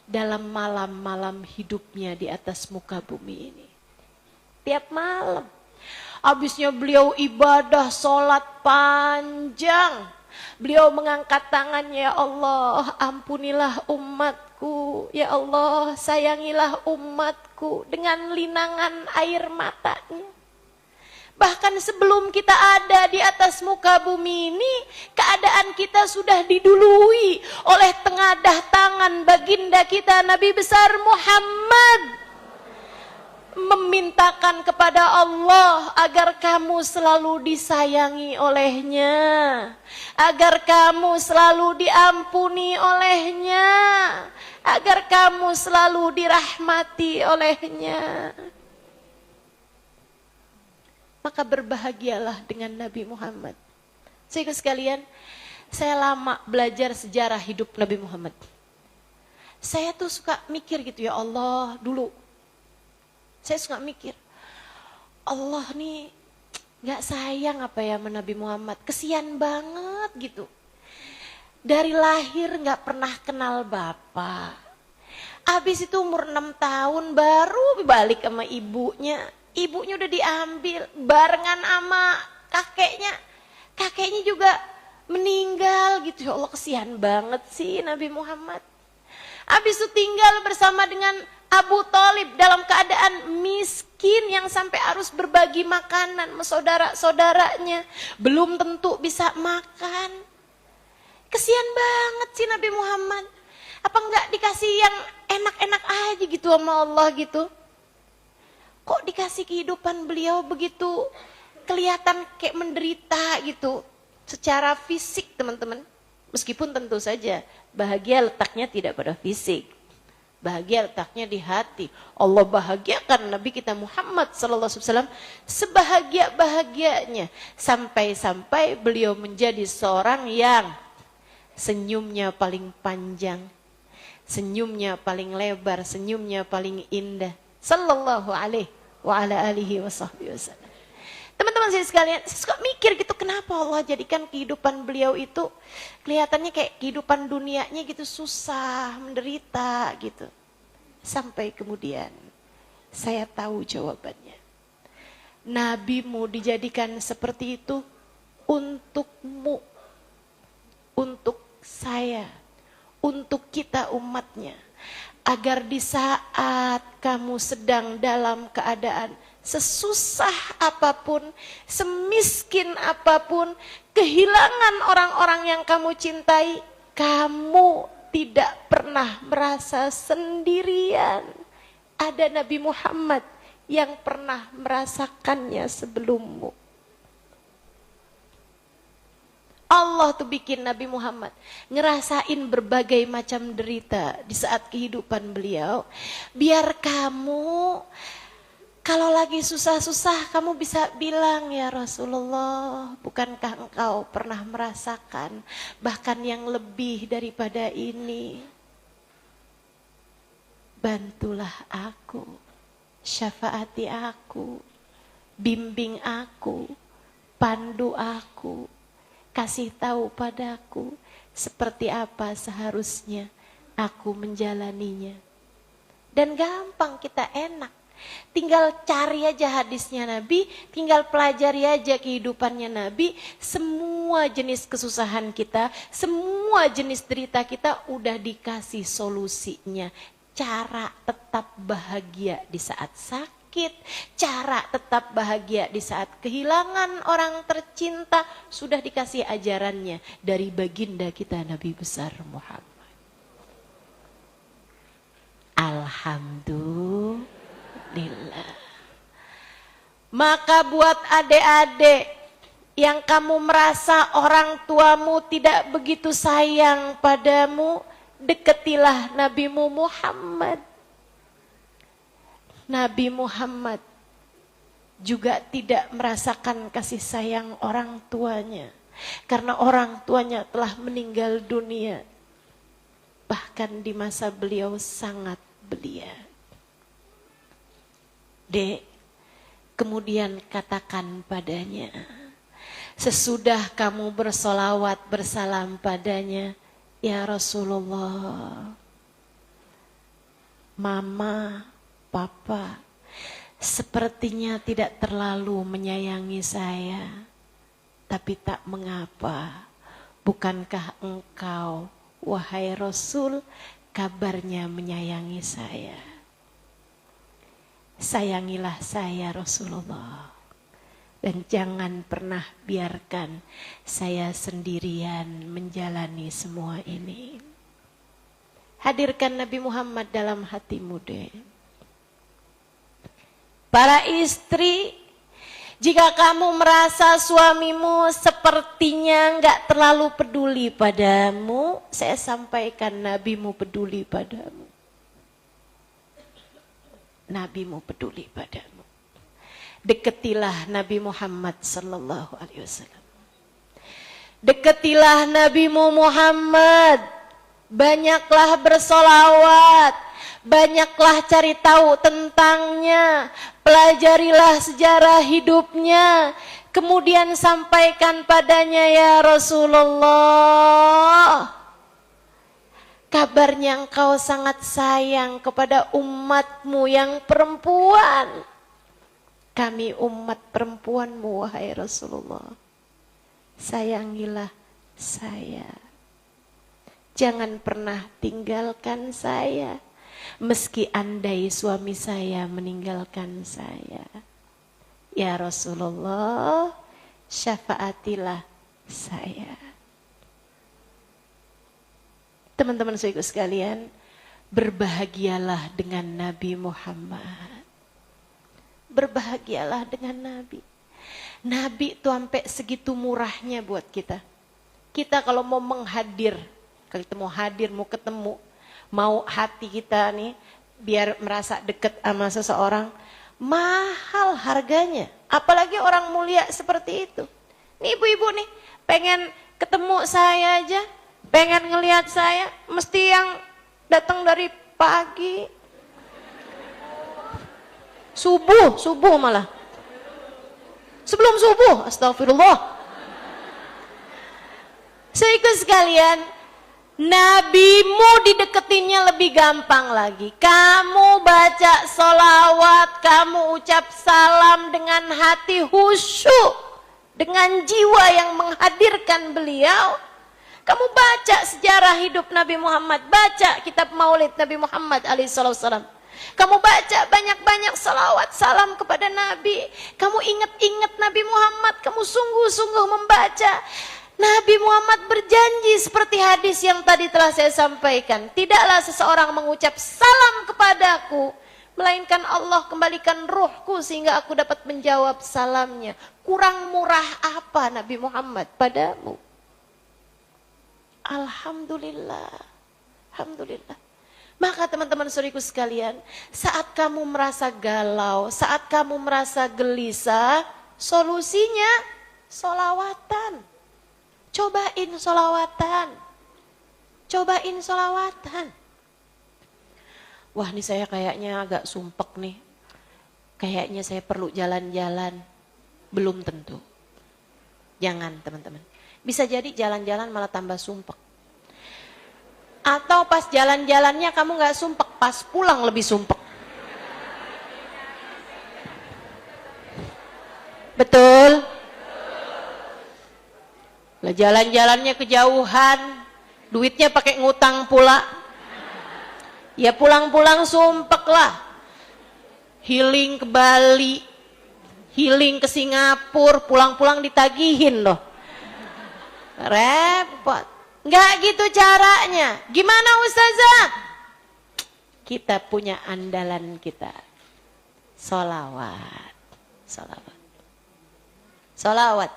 dalam malam-malam hidupnya di atas muka bumi ini. Tiap malam. Habisnya beliau ibadah, sholat panjang. Beliau mengangkat tangannya, ya Allah, ampunilah umatku. Ya Allah, sayangilah umatku, dengan linangan air matanya. Bahkan sebelum kita ada di atas muka bumi ini, keadaan kita sudah didului oleh tengadah tangan baginda kita Nabi besar Muhammad, memintakan kepada Allah agar kamu selalu disayangi olehnya, agar kamu selalu diampuni olehnya, agar kamu selalu dirahmati olehnya. Maka berbahagialah dengan Nabi Muhammad. Saudara sekalian, saya lama belajar sejarah hidup Nabi Muhammad. Saya tuh suka mikir gitu, ya Allah, dulu saya suka mikir, Allah nih gak sayang apa ya sama Nabi Muhammad, kesian banget gitu. Dari lahir gak pernah kenal bapak, habis itu umur 6 tahun baru balik sama ibunya. Ibunya udah diambil barengan sama kakeknya. Kakeknya juga meninggal gitu. Ya Allah, kesian banget sih Nabi Muhammad. Habis itu tinggal bersama dengan Abu Thalib dalam keadaan miskin yang sampai harus berbagi makanan sama saudara-saudaranya. Belum tentu bisa makan. Kesian banget sih Nabi Muhammad. Apa enggak dikasih yang enak-enak aja gitu sama Allah gitu? Kok dikasih kehidupan beliau begitu kelihatan kayak menderita gitu secara fisik, teman-teman. Meskipun tentu saja bahagia letaknya tidak pada fisik, bahagia letaknya di hati. Allah bahagiakan Nabi kita Muhammad SAW sebahagia-bahagianya, sampai-sampai beliau menjadi seorang yang senyumnya paling panjang, senyumnya paling lebar, senyumnya paling indah. Sallallahu alaihi wa ala alihi wa sahbihi wasallam. Teman-teman saya sekalian, saya suka mikir gitu, kenapa Allah jadikan kehidupan beliau itu kelihatannya kayak kehidupan dunianya gitu susah, menderita gitu. Sampai kemudian saya tahu jawabannya. Nabimu dijadikan seperti itu untukmu, untuk saya, untuk kita umatnya. Agar di saat kamu sedang dalam keadaan sesusah apapun, semiskin apapun, kehilangan orang-orang yang kamu cintai, kamu tidak pernah merasa sendirian. Ada Nabi Muhammad yang pernah merasakannya sebelummu. Allah tuh bikin Nabi Muhammad ngerasain berbagai macam derita di saat kehidupan beliau, biar kamu kalau lagi susah-susah kamu bisa bilang, ya Rasulullah, bukankah engkau pernah merasakan bahkan yang lebih daripada ini? Bantulah aku, syafaati aku, bimbing aku, pandu aku, kasih tahu padaku seperti apa seharusnya aku menjalaninya. Dan gampang, kita enak. Tinggal cari aja hadisnya Nabi, tinggal pelajari aja kehidupannya Nabi. Semua jenis kesusahan kita, semua jenis derita kita udah dikasih solusinya. Cara tetap bahagia di saat sakit, cara tetap bahagia di saat kehilangan orang tercinta, sudah dikasih ajarannya dari baginda kita Nabi besar Muhammad. Alhamdulillah. Maka buat adik-adik yang kamu merasa orang tuamu tidak begitu sayang padamu, deketilah Nabimu Muhammad. Nabi Muhammad juga tidak merasakan kasih sayang orang tuanya, karena orang tuanya telah meninggal dunia. Bahkan di masa beliau sangat belia. Dek, kemudian katakan padanya, sesudah kamu bersolawat bersalam padanya, ya Rasulullah, Mama, Papa, sepertinya tidak terlalu menyayangi saya. Tapi tak mengapa, bukankah engkau, wahai Rasul, kabarnya menyayangi saya? Sayangilah saya Rasulullah. Dan jangan pernah biarkan saya sendirian menjalani semua ini. Hadirkan Nabi Muhammad dalam hatimu deh. Para istri, jika kamu merasa suamimu sepertinya enggak terlalu peduli padamu, saya sampaikan nabimu peduli padamu. Nabimu peduli padamu. Deketilah Nabi Muhammad sallallahu alaihi wasallam. Deketilah Nabimu Muhammad. Banyaklah bersolawat, banyaklah cari tahu tentangnya, pelajarilah sejarah hidupnya, kemudian sampaikan padanya, ya Rasulullah, kabarnya engkau sangat sayang kepada umatmu yang perempuan. Kami umat perempuanmu, wahai Rasulullah, sayangilah saya. Jangan pernah tinggalkan saya, meski andai suami saya meninggalkan saya. Ya Rasulullah, syafaatilah saya. Teman-teman saudaraku sekalian, berbahagialah dengan Nabi Muhammad. Berbahagialah dengan Nabi. Nabi itu sampai segitu murahnya buat kita. Kita kalau mau menghadir, kalau kita mau hadir, mau ketemu, mau hati kita nih biar merasa dekat sama seseorang, mahal harganya. Apalagi orang mulia seperti itu. Nih ibu-ibu nih, pengen ketemu saya aja, pengen ngelihat saya, mesti yang datang dari pagi, subuh malah. Sebelum subuh, astagfirullah. Saudaraku sekalian, nabimu dideketinnya lebih gampang lagi. Kamu baca sholawat, kamu ucap salam dengan hati khusyuk, dengan jiwa yang menghadirkan beliau. Kamu baca sejarah hidup Nabi Muhammad, baca kitab Maulid Nabi Muhammad alaihissalam. Kamu baca banyak-banyak salawat salam kepada Nabi. Kamu ingat-ingat Nabi Muhammad, kamu sungguh-sungguh membaca. Nabi Muhammad berjanji seperti hadis yang tadi telah saya sampaikan. Tidaklah seseorang mengucap salam kepadaku, melainkan Allah kembalikan ruhku sehingga aku dapat menjawab salamnya. Kurang murah apa Nabi Muhammad padamu? Alhamdulillah. Alhamdulillah. Maka teman-teman saudariku sekalian, saat kamu merasa galau, saat kamu merasa gelisah, solusinya sholawatan. Cobain sholawatan. Cobain sholawatan. Wah, ini saya kayaknya agak sumpek nih. Kayaknya saya perlu jalan-jalan. Belum tentu. Jangan teman-teman. Bisa jadi jalan-jalan malah tambah sumpek. Atau pas jalan-jalannya kamu gak sumpek, pas pulang lebih sumpek. Betul? Lah jalan-jalannya kejauhan, duitnya pakai ngutang pula. Ya pulang-pulang sumpek lah. Healing ke Bali, healing ke Singapura, pulang-pulang ditagihin loh. Repot. Enggak gitu caranya. Gimana Ustazah? Kita punya andalan kita. Sholawat. Sholawat. Sholawat.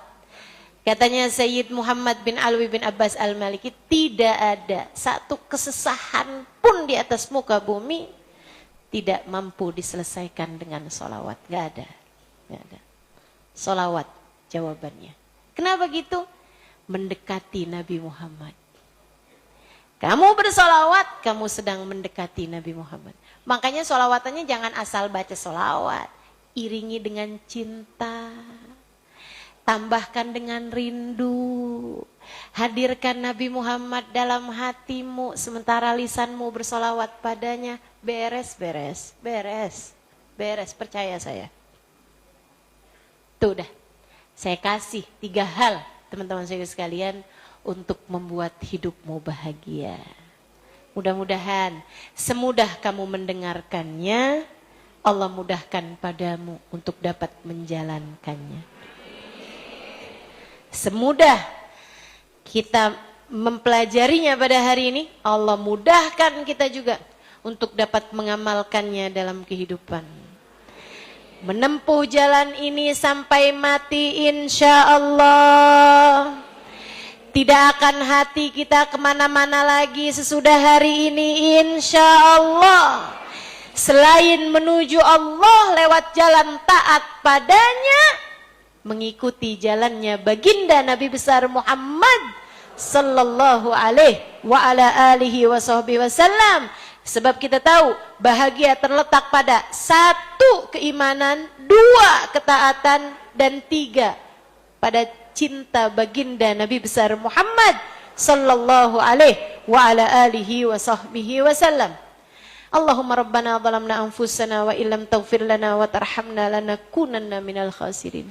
Katanya Sayyid Muhammad bin Alwi bin Abbas al-Maliki, tidak ada satu kesesahan pun di atas muka bumi tidak mampu diselesaikan dengan sholawat. Enggak ada. Enggak ada. Sholawat jawabannya. Kenapa gitu? Mendekati Nabi Muhammad. Kamu bersolawat, kamu sedang mendekati Nabi Muhammad. Makanya solawatannya jangan asal baca solawat. Iringi dengan cinta. tambahkan dengan rindu. Hadirkan Nabi Muhammad dalam hatimu, sementara lisanmu bersolawat padanya. Beres, percaya saya. Tuh udah, saya kasih 3 hal teman-teman saya sekalian untuk membuat hidupmu bahagia. Mudah-mudahan semudah kamu mendengarkannya, Allah mudahkan padamu untuk dapat menjalankannya. Semudah kita mempelajarinya pada hari ini, Allah mudahkan kita juga untuk dapat mengamalkannya dalam kehidupan. Menempuh jalan ini sampai mati insya Allah. Tidak akan hati kita kemana-mana lagi sesudah hari ini insya Allah. Selain menuju Allah lewat jalan taat padanya, mengikuti jalannya baginda Nabi besar Muhammad sallallahu alaihi wa ala alihi wa sahbihi wasallam. Sebab kita tahu bahagia terletak pada 1 keimanan, 2 ketaatan, dan 3 pada cinta baginda Nabi besar Muhammad sallallahu alaihi wa ala alihi wa sahbihi wasallam. Allahumma rabbana zalamna anfusana wa illam taghfir lana wa tarhamna lanakunanna minal khasirin.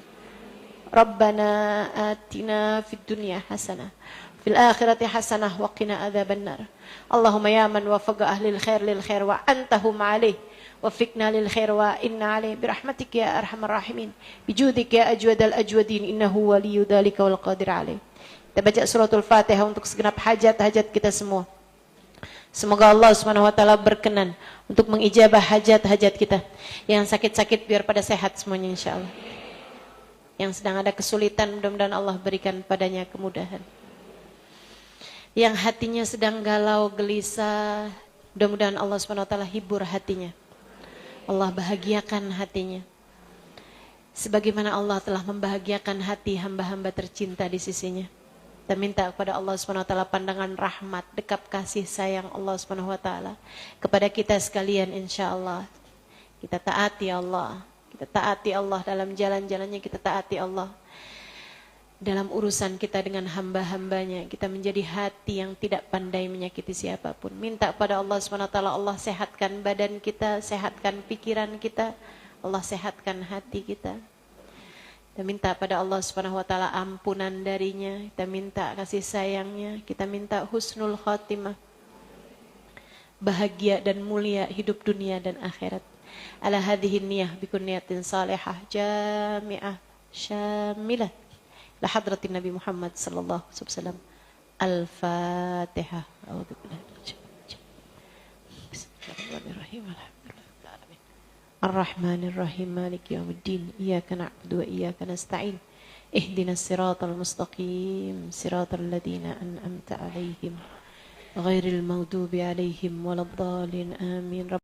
Rabbana atina fid dunya hasanah fil akhirati hasanah wa qina adzabannar. Allahumma ya man wafaqa ahlil khair lil khair wa antahum alaih wafiqna lil khair wa inna alaih birahmatika ya arhamar rahimin bijudika ya ajwadal ajwadin innahu waliyyu dzalika wal qadir alaih. Kita baca suratul Fatihah untuk segenap hajat-hajat kita semua. Semoga Allah Subhanahu wa taala berkenan untuk mengijabah hajat-hajat kita. Yang sakit-sakit biar pada sehat semuanya insyaallah. Yang sedang ada kesulitan mudah-mudahan Allah berikan padanya kemudahan. Yang hatinya sedang galau gelisah, mudah-mudahan Allah Subhanahu wa taala hibur hatinya. Allah bahagiakan hatinya. Sebagaimana Allah telah membahagiakan hati hamba-hamba tercinta di sisinya. Kita minta kepada Allah Subhanahu wa taala pandangan rahmat, dekap kasih sayang Allah Subhanahu wa taala kepada kita sekalian insyaallah. Kita taati Allah. Kita taati Allah dalam jalan-jalannya, kita taati Allah dalam urusan kita dengan hamba-hambanya. Kita menjadi hati yang tidak pandai menyakiti siapapun. Minta pada Allah SWT, Allah sehatkan badan kita, sehatkan pikiran kita, Allah sehatkan hati kita. Kita minta pada Allah SWT ampunan darinya, kita minta kasih sayangnya, kita minta husnul khatimah, bahagia dan mulia hidup dunia dan akhirat. Ala hadhihi niyah bikun niyatin salihah jami'ah syamilah la hadratin Nabi Muhammad sallallahu alaihi wasallam. Al-Fatihah. Bismillahirrahmanirrahim. Ar-Rahmanir-Rahim. Maliki yaumiddin. Iyyaka na'budu wa iyyaka nasta'in. Ihdinas siratal mustaqim. Siratal ladzina an'amta 'alaihim ghairil maghdubi 'alaihim waladdallin. Amin.